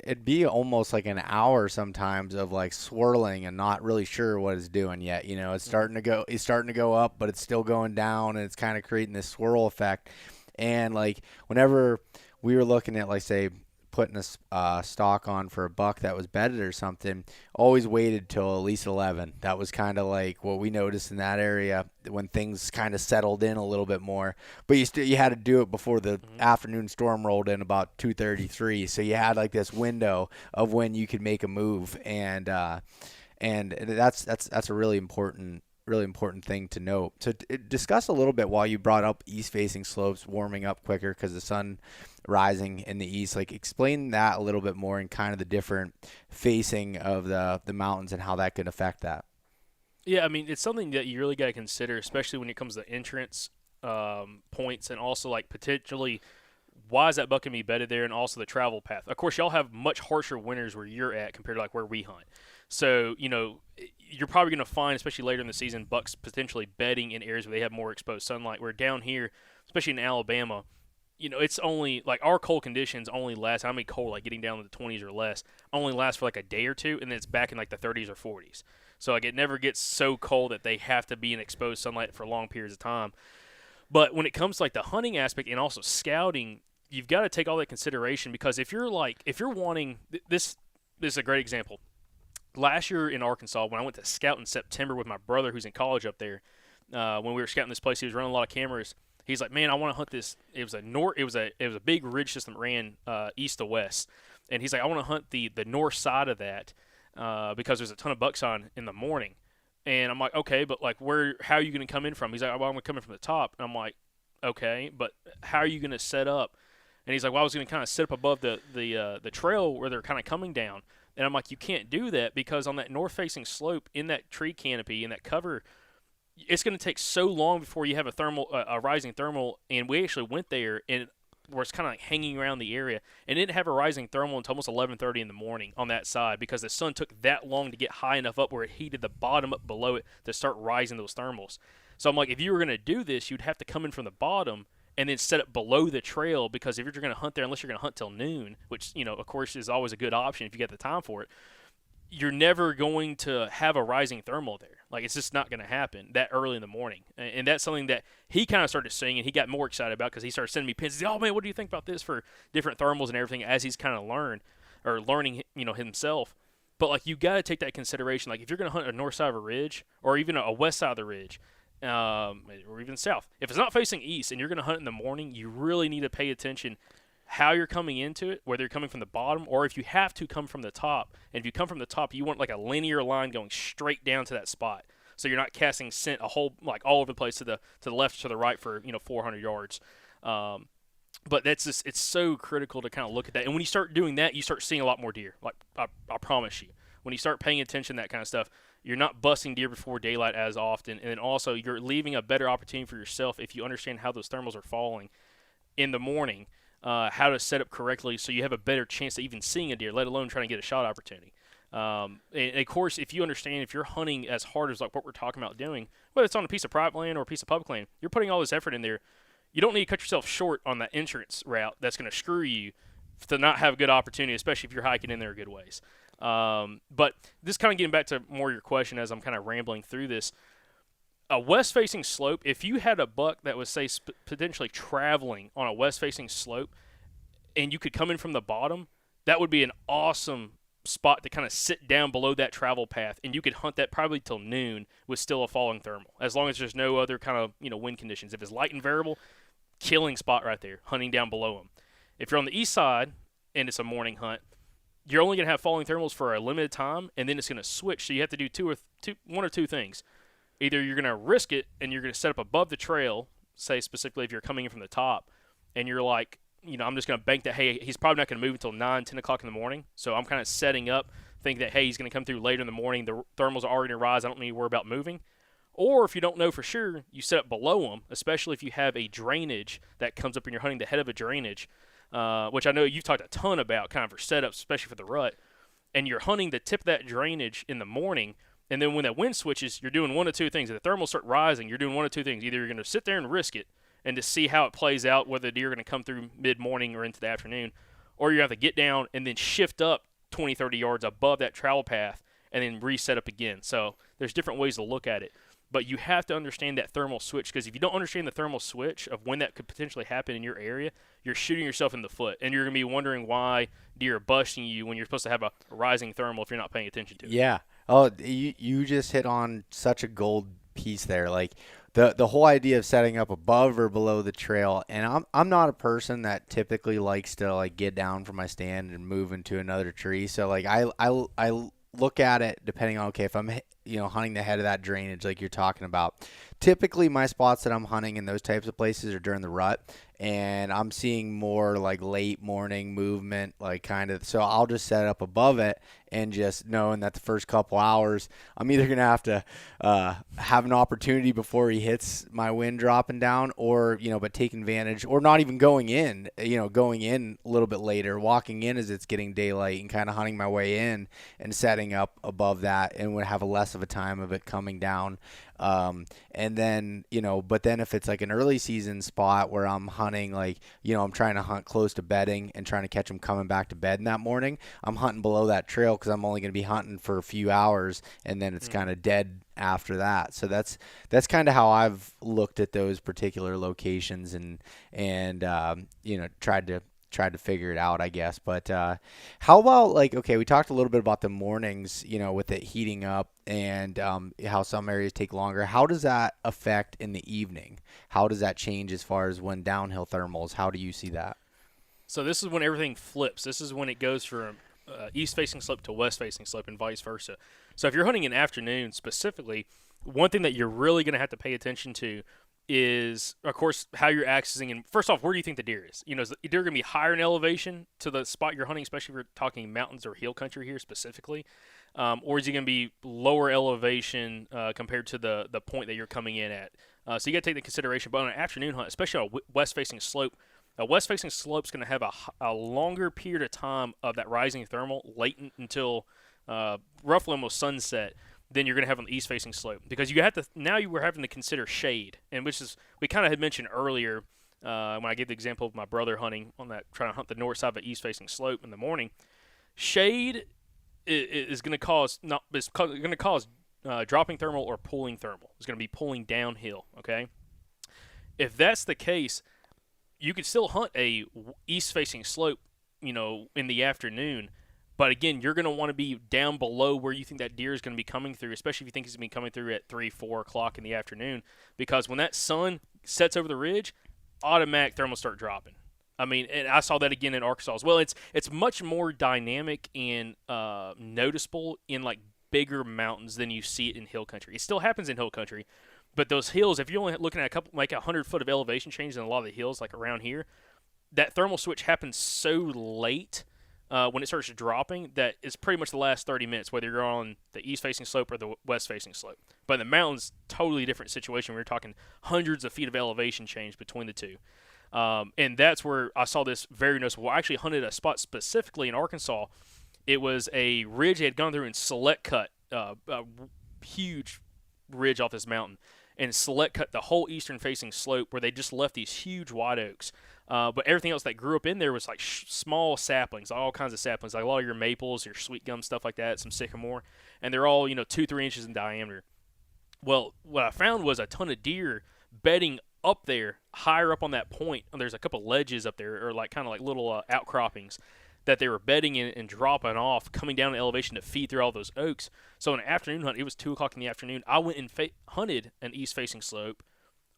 it'd be almost like an hour sometimes of like swirling and not really sure what it's doing yet. It's starting to go up, but it's still going down, and it's kind of creating this swirl effect. And like whenever we were looking at, like, say, putting a stock on for a buck that was bedded or something, always waited till at least 11. That was kind of like what we noticed in that area when things kind of settled in a little bit more. But you had to do it before the afternoon storm rolled in about 2:33. So you had like this window of when you could make a move, and that's a really important thing to note. So discuss a little bit, while you brought up east-facing slopes warming up quicker because the sun rising in the east. Like, explain that a little bit more, and kind of the different facing of the mountains and how that could affect that. Yeah, I mean, it's something that you really got to consider, especially when it comes to entrance points, and also like potentially why is that buck gonna be bedded there, and also the travel path. Of course, y'all have much harsher winters where you're at compared to like where we hunt. So, you're probably going to find, especially later in the season, bucks potentially bedding in areas where they have more exposed sunlight. Where down here, especially in Alabama, it's only like our cold conditions only last. I mean, cold, like getting down to the 20s or less, only lasts for like a day or two, and then it's back in like the 30s or 40s. So like it never gets so cold that they have to be in exposed sunlight for long periods of time. But when it comes to like the hunting aspect and also scouting, you've got to take all that consideration, because if you're wanting this is a great example. Last year in Arkansas, when I went to scout in September with my brother, who's in college up there, when we were scouting this place, he was running a lot of cameras. He's like, "Man, I want to hunt this." It was a big ridge system that ran east to west, and he's like, "I want to hunt the north side of that because there's a ton of bucks on in the morning." And I'm like, "Okay, but like how are you going to come in from?" He's like, "Well, I'm going to come in from the top." And I'm like, "Okay, but how are you going to set up?" And he's like, "Well, I was going to kind of sit up above the trail where they're kind of coming down." And I'm like, "You can't do that, because on that north-facing slope, in that tree canopy, in that cover, it's going to take so long before you have a rising thermal." And we actually went there, and where it's kind of like hanging around the area, and it didn't have a rising thermal until almost 11:30 in the morning on that side, because the sun took that long to get high enough up where it heated the bottom up below it to start rising those thermals. So I'm like, if you were going to do this, you'd have to come in from the bottom and then set it below the trail, because if you're going to hunt there, unless you're going to hunt till noon, which, of course, is always a good option if you get the time for it, you're never going to have a rising thermal there. Like, it's just not going to happen that early in the morning. And that's something that he kind of started saying, and he got more excited about, because he started sending me pins. He's like, "Oh, man, what do you think about this?" for different thermals and everything, as he's kind of learning, himself. But, like, you got to take that consideration. Like, if you're going to hunt a north side of a ridge, or even a west side of the ridge, or even south, if it's not facing east and you're going to hunt in the morning, you really need to pay attention how you're coming into it, whether you're coming from the bottom or if you have to come from the top. And if you come from the top, you want like a linear line going straight down to that spot, so you're not casting scent all over the place to the left, to the right for 400 yards. But it's so critical to kind of look at that. And when you start doing that, you start seeing a lot more deer. Like, I promise you, when you start paying attention to that kind of stuff, you're not busting deer before daylight as often. And then also, you're leaving a better opportunity for yourself if you understand how those thermals are falling in the morning, how to set up correctly, so you have a better chance of even seeing a deer, let alone trying to get a shot opportunity. And of course, if you understand, if you're hunting as hard as like what we're talking about doing, whether it's on a piece of private land or a piece of public land, you're putting all this effort in there. You don't need to cut yourself short on that entrance route that's going to screw you to not have a good opportunity, especially if you're hiking in there a good ways. But this kind of getting back to more your question as I'm kind of rambling through this, a west-facing slope, if you had a buck that was, say, potentially traveling on a west-facing slope and you could come in from the bottom, that would be an awesome spot to kind of sit down below that travel path, and you could hunt that probably till noon with still a falling thermal, as long as there's no other kind of wind conditions. If it's light and variable, killing spot right there, hunting down below them. If you're on the east side and it's a morning hunt, you're only going to have falling thermals for a limited time, and then it's going to switch. So you have to do one or two things. Either you're going to risk it and you're going to set up above the trail, say specifically if you're coming in from the top, and you're like, I'm just going to bank that, hey, he's probably not going to move until 9, 10 o'clock in the morning. So I'm kind of setting up, thinking that, hey, he's going to come through later in the morning. The thermals are already going to rise. I don't need to worry about moving. Or if you don't know for sure, you set up below them, especially if you have a drainage that comes up and you're hunting the head of a drainage, which I know you've talked a ton about kind of for setups, especially for the rut. And you're hunting the tip of that drainage in the morning. And then when that wind switches, you're doing one of two things. If the thermals start rising, you're doing one of two things. Either you're going to sit there and risk it and to see how it plays out, whether the deer are going to come through mid-morning or into the afternoon, or you're going to have to get down and then shift up 20, 30 yards above that travel path and then reset up again. So there's different ways to look at it. But you have to understand that thermal switch, because if you don't understand the thermal switch of when that could potentially happen in your area, you're shooting yourself in the foot, and you're going to be wondering why deer are busting you when you're supposed to have a rising thermal if you're not paying attention to it. Yeah. Oh, you just hit on such a gold piece there. Like the whole idea of setting up above or below the trail. And I'm not a person that typically likes to like get down from my stand and move into another tree. So like I look at it depending on, okay, if I'm hunting the head of that drainage like you're talking about. Typically my spots that I'm hunting in those types of places are during the rut, and I'm seeing more like late morning movement, like kind of, so I'll just set up above it, and just knowing that the first couple hours I'm either going to have to have an opportunity before he hits my wind dropping down, or but taking advantage, or not even going in a little bit later, walking in as it's getting daylight and kind of hunting my way in and setting up above that, and would have a less of a time of it coming down. And then, but then if it's like an early season spot where I'm hunting, like, I'm trying to hunt close to bedding and trying to catch them coming back to bed in that morning, I'm hunting below that trail because I'm only going to be hunting for a few hours, and then it's kind of dead after that. So that's kind of how I've looked at those particular locations, and tried to figure it out, I guess. But how about, like, okay, we talked a little bit about the mornings, with it heating up, and how some areas take longer. How does that affect in the evening? How does that change as far as when downhill thermals? How do you see that? So this is when everything flips. This is when it goes from east-facing slope to west-facing slope and vice versa. So if you're hunting in afternoon specifically, one thing that you're really going to have to pay attention to is, of course, how you're accessing. And first off, where do you think the deer is? Is the deer going to be higher in elevation to the spot you're hunting, especially if you're talking mountains or hill country here specifically? Or is he going to be lower elevation compared to the point that you're coming in at? So you got to take the consideration. But on an afternoon hunt, especially on a west-facing slope, a west-facing slope is going to have a longer period of time of that rising thermal latent until roughly almost sunset than you're going to have on the east-facing slope, because you were having to consider shade, and which is, we kind of had mentioned earlier when I gave the example of my brother hunting on that, trying to hunt the north side of the east-facing slope in the morning. Shade is going to cause dropping thermal or pulling thermal. It's going to be pulling downhill. Okay, if that's the case, you could still hunt a east-facing slope, in the afternoon. But again, you're going to want to be down below where you think that deer is going to be coming through, especially if you think he's going to be coming through at 3, 4 o'clock in the afternoon, because when that sun sets over the ridge, automatic thermals start dropping. I mean, and I saw that again in Arkansas as well. It's much more dynamic and noticeable in like bigger mountains than you see it in hill country. It still happens in hill country, but those hills, if you're only looking at 100 foot of elevation change in a lot of the hills, like around here, that thermal switch happens so late when it starts dropping that it's pretty much the last 30 minutes, whether you're on the east-facing slope or the west-facing slope. But in the mountains, totally different situation. We're talking hundreds of feet of elevation change between the two. And that's where I saw this very noticeable. I actually hunted a spot specifically in Arkansas. It was a ridge they had gone through and select cut, a huge ridge off this mountain, and select cut the whole eastern-facing slope where they just left these huge white oaks. But everything else that grew up in there was like small saplings, all kinds of saplings, like a lot of your maples, your sweet gum, stuff like that, some sycamore, and they're all 2-3 inches in diameter. Well, what I found was a ton of deer bedding up there, higher up on that point. And there's a couple ledges up there, or like kind of like little outcroppings that they were bedding in and dropping off, coming down in elevation to feed through all those oaks. So on an afternoon hunt, it was 2 o'clock in the afternoon. I went and hunted an east-facing slope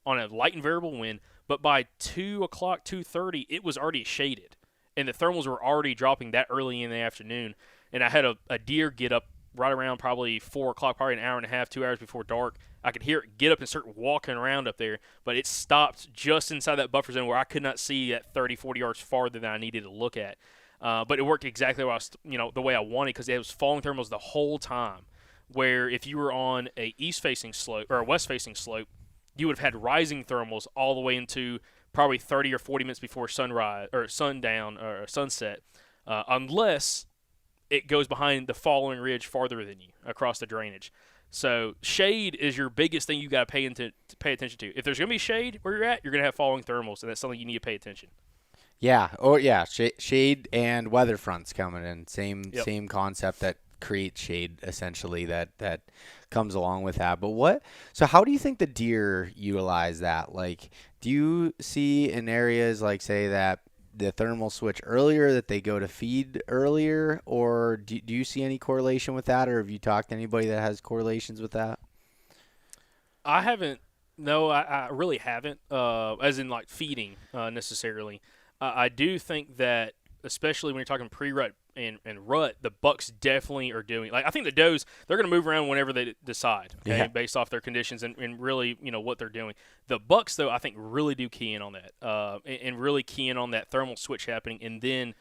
on a light and variable wind, but by 2 o'clock, 2:30, it was already shaded, and the thermals were already dropping that early in the afternoon. And I had a deer get up right around probably 4 o'clock, probably an hour and a half, 2 hours before dark. I could hear it get up and start walking around up there, but it stopped just inside that buffer zone where I could not see that 30, 40 yards farther than I needed to look at. But it worked exactly the way I wanted, because it was falling thermals the whole time. Where if you were on a east-facing slope or a west-facing slope, you would have had rising thermals all the way into probably 30 or 40 minutes before sunrise or sundown or sunset, unless it goes behind the falling ridge farther than you across the drainage. So shade is your biggest thing you got to pay attention to. If there's going to be shade where you're at, you're going to have falling thermals, and that's something you need to pay attention. Yeah. Oh, yeah. Shade and weather fronts coming in. Yep. Same concept that creates shade essentially that comes along with that. But what? So how do you think the deer utilize that? Like, do you see in areas like say that the thermal switch earlier that they go to feed earlier, or do you see any correlation with that, or have you talked to anybody that has correlations with that? I haven't. No, I really haven't. As in like feeding necessarily. I do think that, especially when you're talking pre-rut and rut, the bucks definitely are doing. Like I think the does, they're going to move around whenever they decide. Okay, Yeah. based off their conditions and really what they're doing. The bucks though, I think really do key in on that. And really key in on that thermal switch happening, and then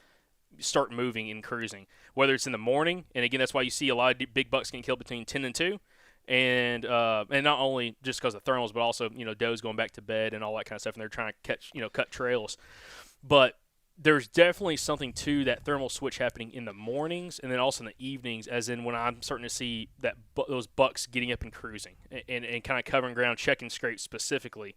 start moving and cruising. Whether it's in the morning, and again, that's why you see a lot of big bucks getting killed between 10 and 2, and not only just because of thermals, but also does going back to bed and all that kind of stuff, and they're trying to catch cut trails. But there's definitely something to that thermal switch happening in the mornings and then also in the evenings, as in when I'm starting to see that those bucks getting up and cruising and kind of covering ground, checking scrapes specifically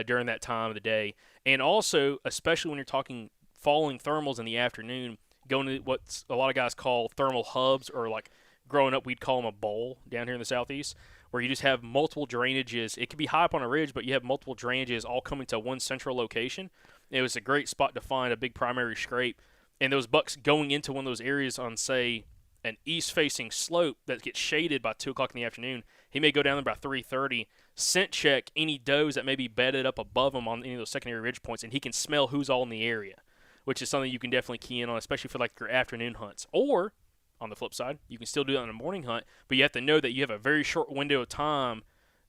during that time of the day, and also especially when you're talking falling thermals in the afternoon, going to what a lot of guys call thermal hubs, or like growing up we'd call them a bowl down here in the southeast, where you just have multiple drainages. It could be high up on a ridge, but you have multiple drainages all coming to one central location. It was a great spot to find a big primary scrape, and those bucks going into one of those areas on, say, an east-facing slope that gets shaded by 2 o'clock in the afternoon. He may go down there by 3:30, scent check any does that may be bedded up above him on any of those secondary ridge points, and he can smell who's all in the area, which is something you can definitely key in on, especially for like your afternoon hunts. Or on the flip side, you can still do that on a morning hunt, but you have to know that you have a very short window of time,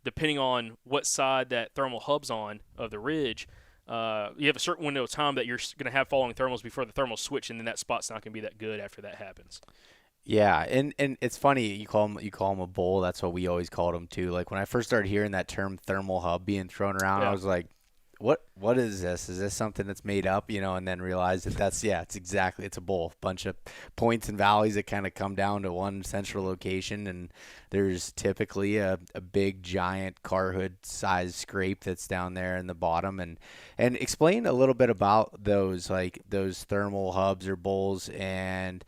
depending on what side that thermal hub's on of the ridge. You have a certain window of time that you're going to have falling thermals before the thermals switch, and then that spot's not going to be that good after that happens. Yeah, and it's funny you call them a bowl. That's what we always called them too. Like when I first started hearing that term thermal hub being thrown around, I Yeah. was like, what is this? Is this something that's made up? And then realized that that's yeah, it's a bowl, bunch of points and valleys that kind of come down to one central location, and there's typically a big giant car hood size scrape that's down there in the bottom, and explain a little bit about those like those thermal hubs or bowls, and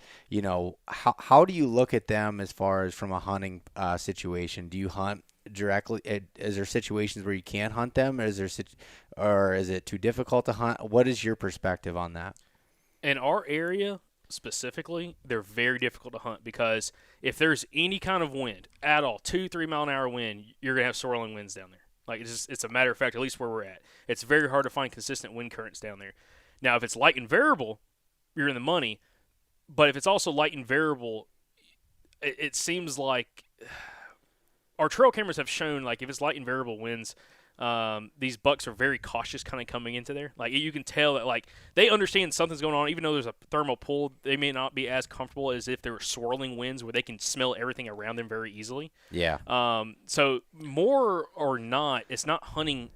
how do you look at them as far as from a hunting situation? Do you hunt directly? Is there situations where you can't hunt them? Or is it too difficult to hunt? What is your perspective on that? In our area specifically, they're very difficult to hunt because if there's any kind of wind at all, 2-3 mile an hour wind, you're gonna have swirling winds down there. Like it's a matter of fact, at least where we're at, it's very hard to find consistent wind currents down there. Now, if it's light and variable, you're in the money. But if it's also light and variable, it seems like our trail cameras have shown, like, if it's light and variable winds, these bucks are very cautious kind of coming into there. Like, you can tell that, like, they understand something's going on. Even though there's a thermal pull, they may not be as comfortable as if there were swirling winds where they can smell everything around them very easily. Yeah. So more or not, it's not hunting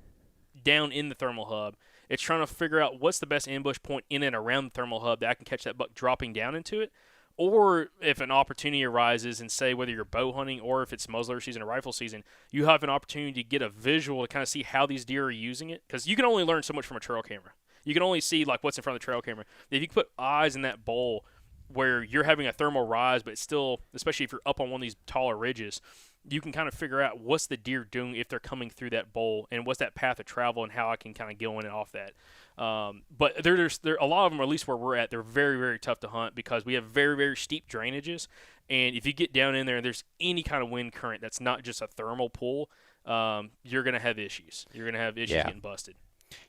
down in the thermal hub. It's trying to figure out what's the best ambush point in and around the thermal hub that I can catch that buck dropping down into it. Or if an opportunity arises, and say whether you're bow hunting or if it's muzzleloader season or rifle season, you have an opportunity to get a visual to kind of see how these deer are using it. Because you can only learn so much from a trail camera. You can only see like what's in front of the trail camera. If you can put eyes in that bowl where you're having a thermal rise, but it's still, especially if you're up on one of these taller ridges, you can kind of figure out what's the deer doing if they're coming through that bowl, and what's that path of travel, and how I can kind of go in and off that. But there's a lot of them, or at least where we're at, they're very, very tough to hunt because we have very, very steep drainages. And if you get down in there and there's any kind of wind current that's not just a thermal pull, you're going to have issues. You're going to have issues Yeah. getting busted.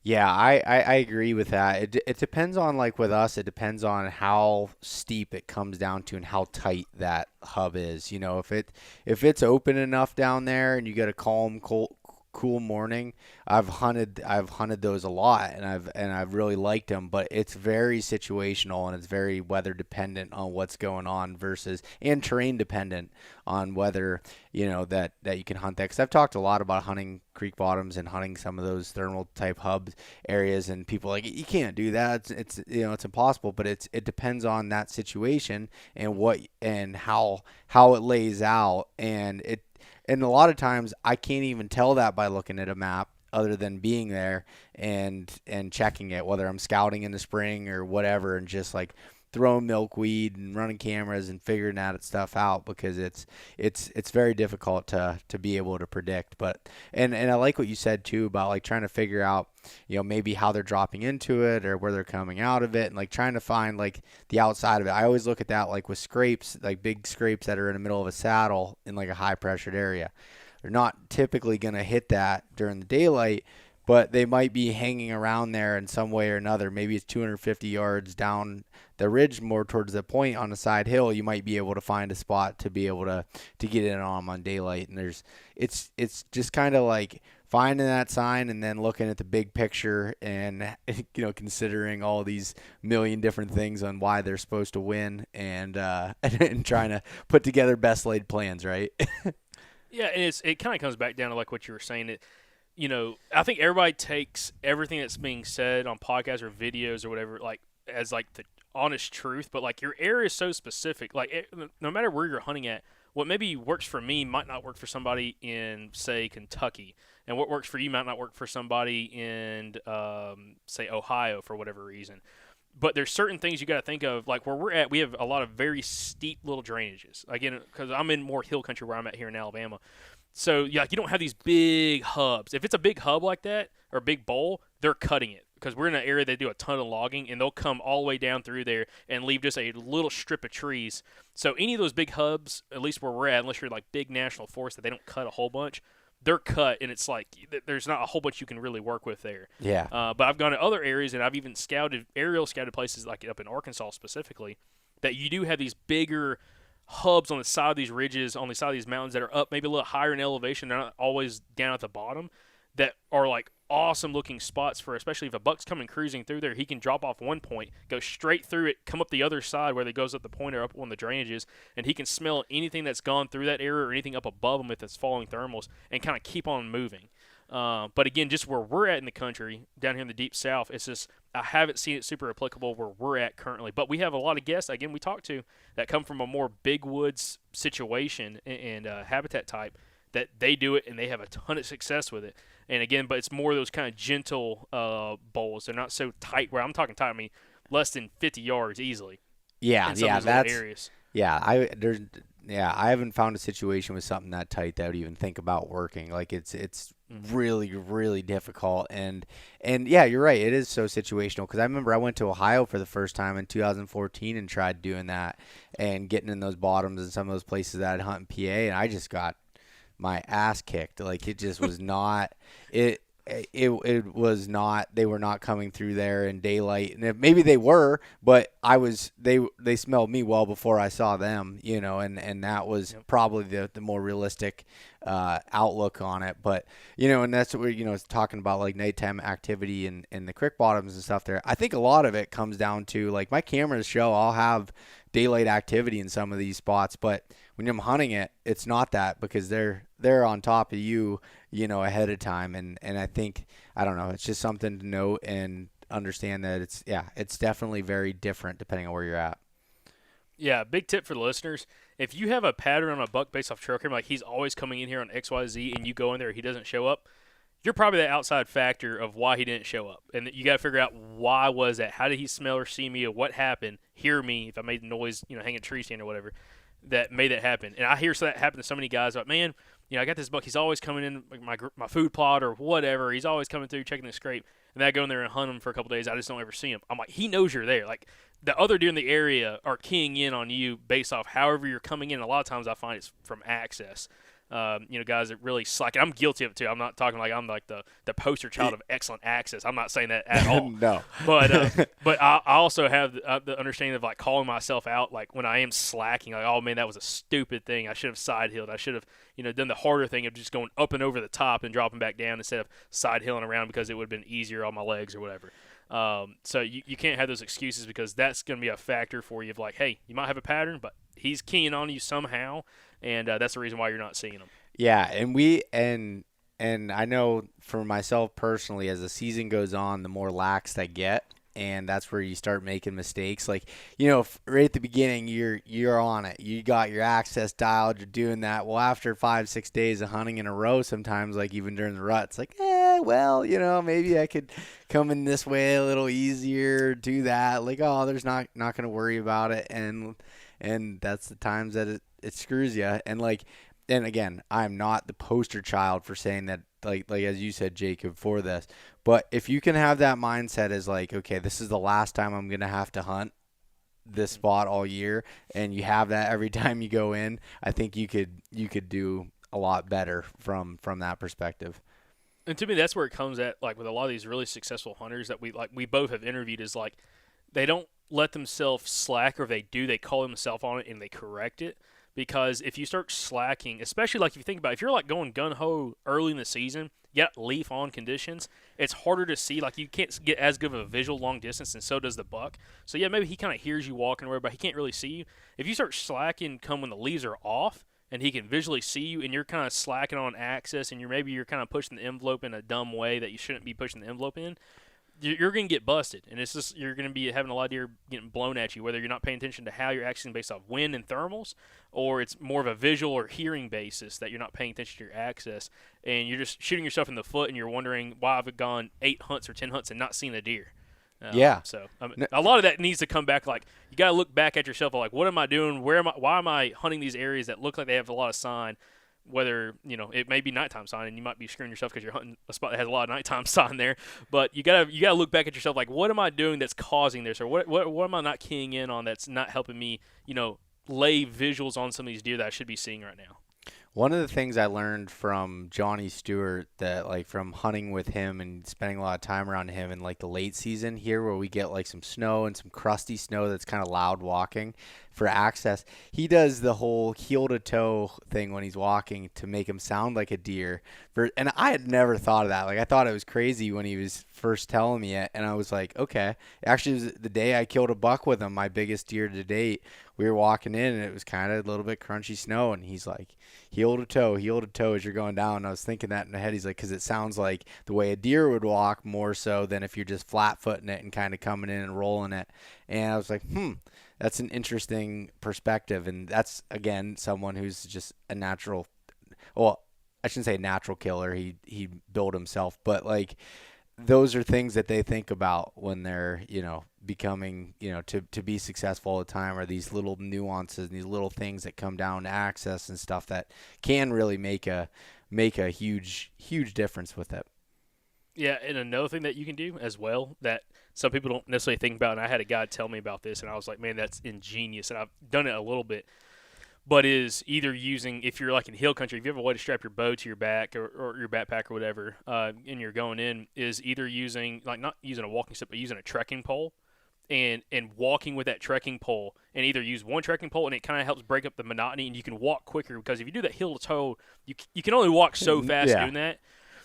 Yeah, I agree with that. It depends on, like with us, it depends on how steep it comes down to and how tight that hub is. If it's open enough down there and you get a calm, cool morning, I've hunted those a lot, and I've really liked them, but it's very situational and it's very weather dependent on what's going on versus, and terrain dependent on whether that you can hunt that. Because I've talked a lot about hunting creek bottoms and hunting some of those thermal type hub areas, and people are like, you can't do that, it's impossible. But it depends on that situation and what and how it lays out, and a lot of times I can't even tell that by looking at a map. other than being there and checking it, whether I'm scouting in the spring or whatever, and just like throwing milkweed and running cameras and figuring that stuff out, because it's very difficult to be able to predict. But and I like what you said too about like trying to figure out, maybe how they're dropping into it or where they're coming out of it, and like trying to find like the outside of it. I always look at that like with scrapes, like big scrapes that are in the middle of a saddle in like a high pressured area. They're not typically going to hit that during the daylight, but they might be hanging around there in some way or another. Maybe it's 250 yards down the ridge, more towards the point on the side hill. You might be able to find a spot to be able to get in on daylight. And it's just kind of like finding that sign and then looking at the big picture and considering all these million different things on why they're supposed to win, and and trying to put together best laid plans, right? Yeah, and it kind of comes back down to like what you were saying. I think everybody takes everything that's being said on podcasts or videos or whatever, like as like the honest truth. But like your area is so specific. Like no matter where you're hunting at, what maybe works for me might not work for somebody in say Kentucky, and what works for you might not work for somebody in say Ohio for whatever reason. But there's certain things you got to think of. Like where we're at, we have a lot of very steep little drainages. Again, because I'm in more hill country where I'm at here in Alabama. So yeah, like you don't have these big hubs. If it's a big hub like that or a big bowl, they're cutting it, because we're in an area they do a ton of logging, and they'll come all the way down through there and leave just a little strip of trees. So any of those big hubs, at least where we're at, unless you're like big national forest that they don't cut a whole bunch, they're cut, and it's like there's not a whole bunch you can really work with there. Yeah. But I've gone to other areas, and I've even aerial scouted places like up in Arkansas specifically, that you do have these bigger hubs on the side of these ridges, on the side of these mountains that are up maybe a little higher in elevation. They're not always down at the bottom, that are like awesome looking spots for, especially if a buck's coming cruising through there, he can drop off one point, go straight through it, come up the other side where it goes up the point or up on the drainages, and he can smell anything that's gone through that area or anything up above him if it's falling thermals, and kind of keep on moving. But again, just where we're at in the country, down here in the deep south, it's just I haven't seen it super applicable where we're at currently. But we have a lot of guests, again, we talk to that come from a more big woods situation and habitat type, that they do it and they have a ton of success with it. And again, but it's more those kind of gentle bowls. They're not so tight. Where I'm talking tight, I mean less than 50 yards easily. Yeah, in some of those little areas. Yeah, I haven't found a situation with something that tight that I would even think about working. Like it's really, really difficult. And yeah, you're right. It is so situational, because I remember I went to Ohio for the first time in 2014 and tried doing that and getting in those bottoms in some of those places that I'd hunt in PA, and I just got my ass kicked. Like it just was not it. It was not. They were not coming through there in daylight, and maybe they were, but they smelled me well before I saw them, and that was probably the more realistic outlook on it. But and that's what we're talking about, like nighttime activity and the creek bottoms and stuff there. I think a lot of it comes down to, like, my cameras show I'll have daylight activity in some of these spots, but when I'm hunting it, it's not that, because they're on top of you, ahead of time. And I think, I don't know, it's just something to note and understand that it's definitely very different depending on where you're at. Yeah, big tip for the listeners. If you have a pattern on a buck based off trail camera, like he's always coming in here on XYZ, and you go in there, he doesn't show up, you're probably the outside factor of why he didn't show up. And you got to figure out, why was that? How did he smell or see me, or what happened? Hear me if I made noise, hanging a tree stand or whatever, that made that happen. And I hear that happen to so many guys, like, man, I got this buck. He's always coming in like my food plot or whatever. He's always coming through checking the scrape. And then I go in there and hunt him for a couple days. I just don't ever see him. I'm like, he knows you're there. Like, the other deer in the area are keying in on you based off however you're coming in. A lot of times I find it's from access. Guys that really slack. And I'm guilty of it too. I'm not talking like I'm like the poster child of excellent access. I'm not saying that at all. No. But I also have the understanding of like calling myself out, like when I am slacking, like, oh man, that was a stupid thing. I should have side hilled. I should have done the harder thing of just going up and over the top and dropping back down instead of side hilling around, because it would have been easier on my legs or whatever. So you can't have those excuses, because that's going to be a factor for you of like, hey, you might have a pattern, but he's keying on you somehow, and that's the reason why you're not seeing him. Yeah, and I know for myself personally, as the season goes on, the more laxed I get, and that's where you start making mistakes. Like, right at the beginning, you're on it. You got your access dialed. You're doing that. Well, after 5-6 days of hunting in a row, sometimes like even during the rut, it's like, well, maybe I could come in this way a little easier. Do that. Like, oh, there's not gonna worry about it, and that's the times that it screws you. And like, and again, I'm not the poster child for saying that, like as you said, Jacob, for this. But if you can have that mindset as like, okay, this is the last time I'm going to have to hunt this spot all year, and you have that every time you go in, I think you could do a lot better from that perspective. And to me, that's where it comes at, like with a lot of these really successful hunters that we both have interviewed, is like they don't let themselves slack, or if they do, they call themselves on it and they correct it. Because if you start slacking, especially like if you think about it, if you're like going gun ho early in the season, you got leaf on conditions, it's harder to see. Like you can't get as good of a visual long distance, and so does the buck. So yeah, maybe he kind of hears you walking away, but he can't really see you. If you start slacking come when the leaves are off, and he can visually see you, and you're kind of slacking on access, and you're kind of pushing the envelope in a dumb way that you shouldn't be pushing the envelope in, you're going to get busted, and it's just you're going to be having a lot of deer getting blown at you, whether you're not paying attention to how you're accessing based off wind and thermals, or it's more of a visual or hearing basis that you're not paying attention to your access, and you're just shooting yourself in the foot, and you're wondering why I've gone 8 hunts or 10 hunts and not seen a deer. Yeah. So a lot of that needs to come back. Like you got to look back at yourself. Like, what am I doing? Where am I? Why am I hunting these areas that look like they have a lot of sign? Whether it may be nighttime sign, and you might be screwing yourself because you're hunting a spot that has a lot of nighttime sign there. But you gotta look back at yourself. Like, what am I doing that's causing this, or what am I not keying in on that's not helping me? Lay visuals on some of these deer that I should be seeing right now. One of the things I learned from Johnny Stewart, that like from hunting with him and spending a lot of time around him in like the late season here, where we get like some snow and some crusty snow that's kind of loud walking for access, he does the whole heel to toe thing when he's walking to make him sound like a deer. And I had never thought of that. Like I thought it was crazy when he was first telling me it, and I was like, okay. Actually, it was the day I killed a buck with him, my biggest deer to date. We were walking in, and it was kind of a little bit crunchy snow, and he's like, heel to toe as you're going down. And I was thinking that in my head. He's like, because it sounds like the way a deer would walk more so than if you're just flat footing it and kind of coming in and rolling it. And I was like, that's an interesting perspective. And that's, again, someone who's just a natural, well, I shouldn't say natural killer. He built himself, but like those are things that they think about when they're, becoming, to be successful all the time, are these little nuances and these little things that come down to access and stuff that can really make a huge difference with it. Yeah, and another thing that you can do as well that some people don't necessarily think about, and I had a guy tell me about this, and I was like, man, that's ingenious, and I've done it a little bit, but is either using, if you're like in hill country, if you have a way to strap your bow to your back or your backpack or whatever, and you're going in, is either using, like not using a walking stick, but using a trekking pole, and walking with that trekking pole, and either use one trekking pole, and it kind of helps break up the monotony, and you can walk quicker, because if you do that heel to toe, you can only walk so fast doing that.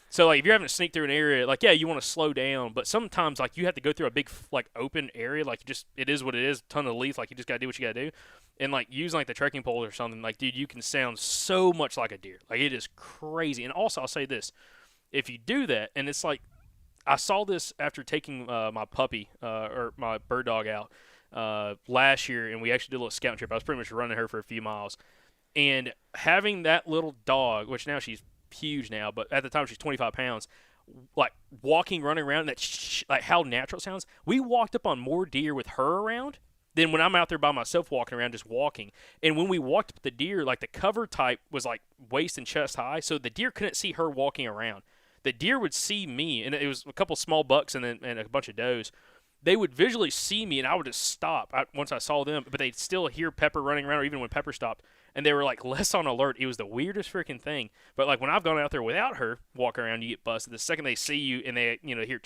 So like if you're having to sneak through an area, like you want to slow down, but sometimes like you have to go through a big like open area, like it is what it is, ton of leaf, like you just gotta do what you gotta do, and like using like the trekking pole or something, like dude, you can sound so much like a deer, like it is crazy. And also I'll say this, if you do that, and it's like I saw this after taking my puppy or my bird dog out last year, and we actually did a little scout trip. I was pretty much running her for a few miles, and having that little dog, which now she's huge now, but at the time she's 25 pounds, like walking, running around, like how natural it sounds. We walked up on more deer with her around than when I'm out there by myself walking around just walking. And when we walked up the deer, like the cover type was like waist and chest high, so the deer couldn't see her walking around. The deer would see me, and it was a couple small bucks and a bunch of does. They would visually see me, and I would just stop once I saw them, but they'd still hear Pepper running around, or even when Pepper stopped, and they were like less on alert. It was the weirdest freaking thing. But like when I've gone out there without her walking around, you get busted. The second they see you and they hear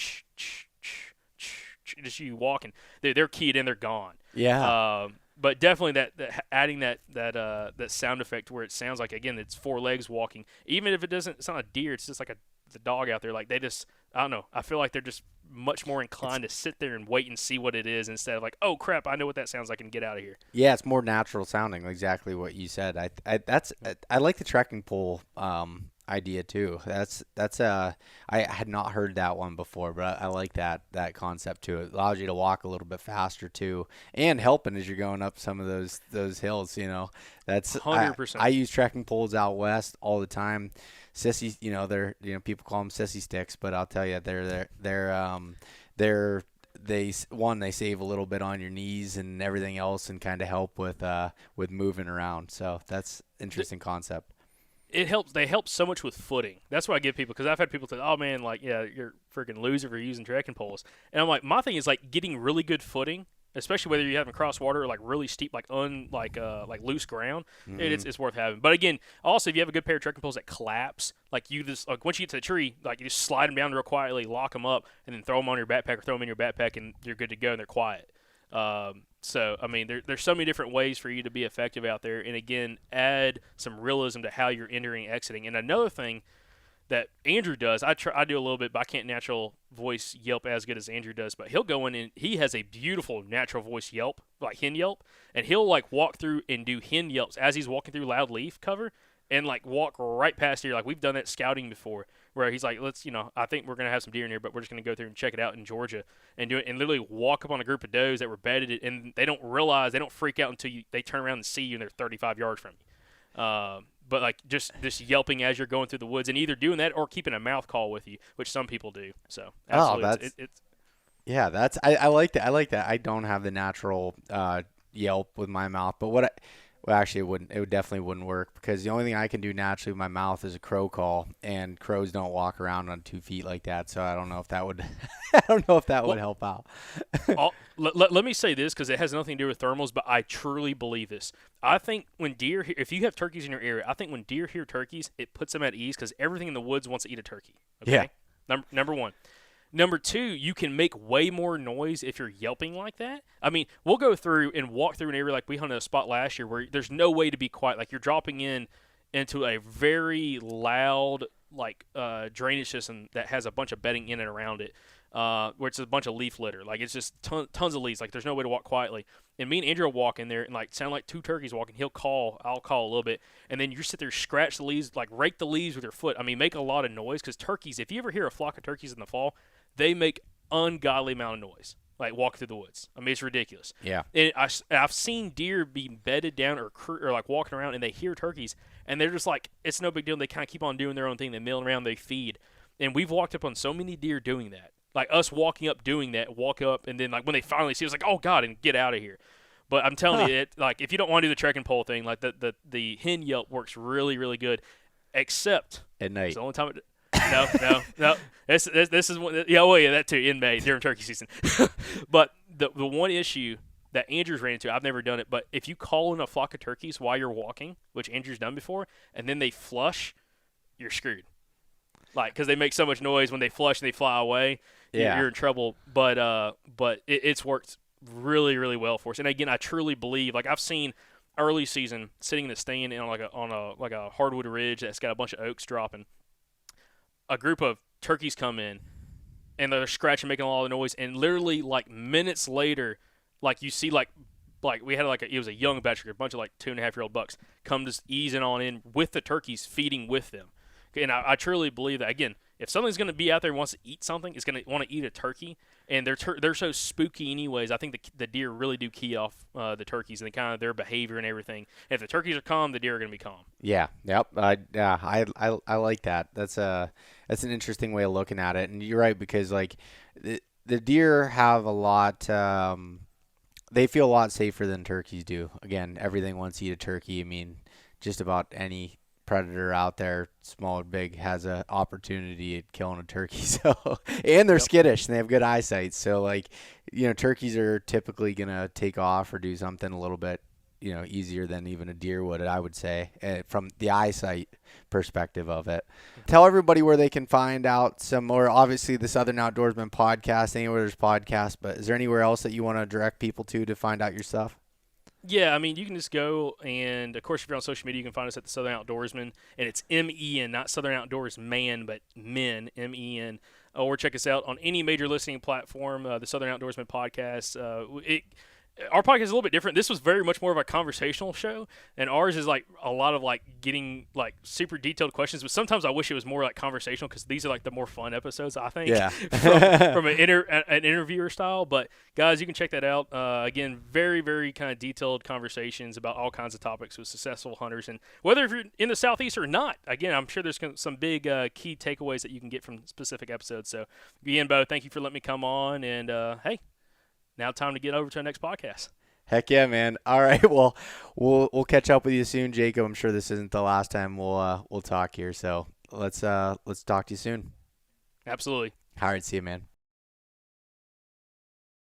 just you walking, they're keyed in, they're gone. Yeah. But definitely that adding that sound effect where it sounds like, again, it's four legs walking. Even if it's not a deer, it's just like the dog out there. Like they just, I don't know. I feel like they're just much more inclined to sit there and wait and see what it is, instead of like, oh crap, I know what that sounds like and get out of here. Yeah, it's more natural sounding. Exactly what you said. I like the trekking pole idea too. I had not heard that one before, but I like that concept too. It allows you to walk a little bit faster too, and helping as you're going up some of those hills. That's I 100%. I use trekking poles out west all the time. Sissy, they're people call them sissy sticks, but I'll tell you they're they save a little bit on your knees and everything else, and kind of help with moving around. So that's interesting concept. It helps. They help so much with footing. That's what I give people, because I've had people say, "Oh man, like yeah, you're a freaking loser for using trekking poles." And I'm like, my thing is like getting really good footing, especially whether you're having cross water or like really steep, like like loose ground. It's worth having. But again, also if you have a good pair of trekking poles that collapse, like you just like once you get to the tree, like you just slide them down real quietly, lock them up, and then throw them on your backpack or throw them in your backpack, and you're good to go, and they're quiet. So, I mean, there's so many different ways for you to be effective out there. And, again, add some realism to how you're entering, exiting. And another thing that Andrew does, I do a little bit, but I can't natural voice yelp as good as Andrew does. But he'll go in and he has a beautiful natural voice yelp, like hen yelp. And he'll, like, walk through and do hen yelps as he's walking through loud leaf cover and, like, walk right past here. Like, we've done that scouting before, where he's like, I think we're going to have some deer in here, but we're just going to go through and check it out in Georgia and do it, and literally walk up on a group of does that were bedded, and they don't freak out until they turn around and see you and they're 35 yards from you. But, like, just yelping as you're going through the woods, and either doing that or keeping a mouth call with you, which some people do. So, absolutely. Yeah, I like that. I like that. I don't have the natural yelp with my mouth, but well, actually, it definitely wouldn't work, because the only thing I can do naturally with my mouth is a crow call, and crows don't walk around on 2 feet like that. So I don't know if that would, would help out. Let me say this, because it has nothing to do with thermals, but I truly believe this. I think when deer, if you have turkeys in your area, I think when deer hear turkeys, it puts them at ease, because everything in the woods wants to eat a turkey. Okay? Yeah. Number one. Number two, you can make way more noise if you're yelping like that. I mean, we'll go through and walk through an area like we hunted a spot last year where there's no way to be quiet. Like, you're dropping into a very loud, like, drainage system that has a bunch of bedding in and around it, where it's a bunch of leaf litter. Like, it's just tons of leaves. Like, there's no way to walk quietly. And me and Andrew will walk in there and, like, sound like two turkeys walking. I'll call a little bit. And then you sit there, scratch the leaves, like, rake the leaves with your foot. I mean, make a lot of noise, because turkeys, if you ever hear a flock of turkeys in the fall, they make ungodly amount of noise, like walking through the woods. I mean, it's ridiculous. Yeah. And I've seen deer be bedded down or like walking around, and they hear turkeys, and they're just like, it's no big deal. They kind of keep on doing their own thing. They mill around, they feed. And we've walked up on so many deer doing that. Like, us walking up doing that, walk up, and then, like, when they finally see us, like, oh, God, and get out of here. But I'm telling you, like, if you don't want to do the trekking pole thing, like, the hen yelp works really, really good, except at night. It's the only time No. This is one. Yeah, well, yeah, that too in May during turkey season. But the one issue that Andrew's ran into, I've never done it, but if you call in a flock of turkeys while you're walking, which Andrew's done before, and then they flush, you're screwed. Like, because they make so much noise when they flush and they fly away, you're in trouble. But it's worked really, really well for us. And again, I truly believe, like, I've seen early season sitting in the stand on a hardwood ridge that's got a bunch of oaks dropping. A group of turkeys come in, and they're scratching, making a lot of noise, and literally, like, minutes later, like, you see, like we had, like, it was a young batch, a bunch of, like, 2.5-year-old bucks come just easing on in with the turkeys, feeding with them. And I truly believe that, again, if something's going to be out there and wants to eat something, it's going to want to eat a turkey. And they're so spooky anyways. I think the deer really do key off the turkeys and kind of their behavior and everything. And if the turkeys are calm, the deer are going to be calm. Yeah. Yep. I like that. That's an interesting way of looking at it. And you're right, because, like, the deer have a lot. They feel a lot safer than turkeys do. Again, everything wants to eat a turkey. I mean, just about any predator out there, small or big, has an opportunity at killing a turkey. So, and they're skittish and they have good eyesight. So, like, turkeys are typically gonna take off or do something a little bit, easier than even a deer would, I would say, from the eyesight perspective of it. Tell everybody where they can find out some more. Obviously, the Southern Outdoorsman podcast, anywhere there's podcasts, but is there anywhere else that you want to direct people to find out your stuff? Yeah, I mean, you can just go, and of course, if you're on social media, you can find us at the Southern Outdoorsman, and it's MEN, not Southern Outdoors Man, but Men, MEN. Or check us out on any major listening platform, the Southern Outdoorsman podcast. our podcast is a little bit different. This was very much more of a conversational show, and ours is like a lot of like getting like super detailed questions. But sometimes I wish it was more like conversational because these are like the more fun episodes, I think, Yeah. from an interviewer style. But guys, you can check that out. Again, very very kind of detailed conversations about all kinds of topics with successful hunters, and whether if you're in the southeast or not. Again, I'm sure there's some big key takeaways that you can get from specific episodes. So again, Beau, thank you for letting me come on, and hey. Now time to get over to our next podcast. Heck yeah, man. All right. Well, we'll catch up with you soon, Jacob. I'm sure this isn't the last time we'll talk here. So let's talk to you soon. Absolutely. All right. See you, man.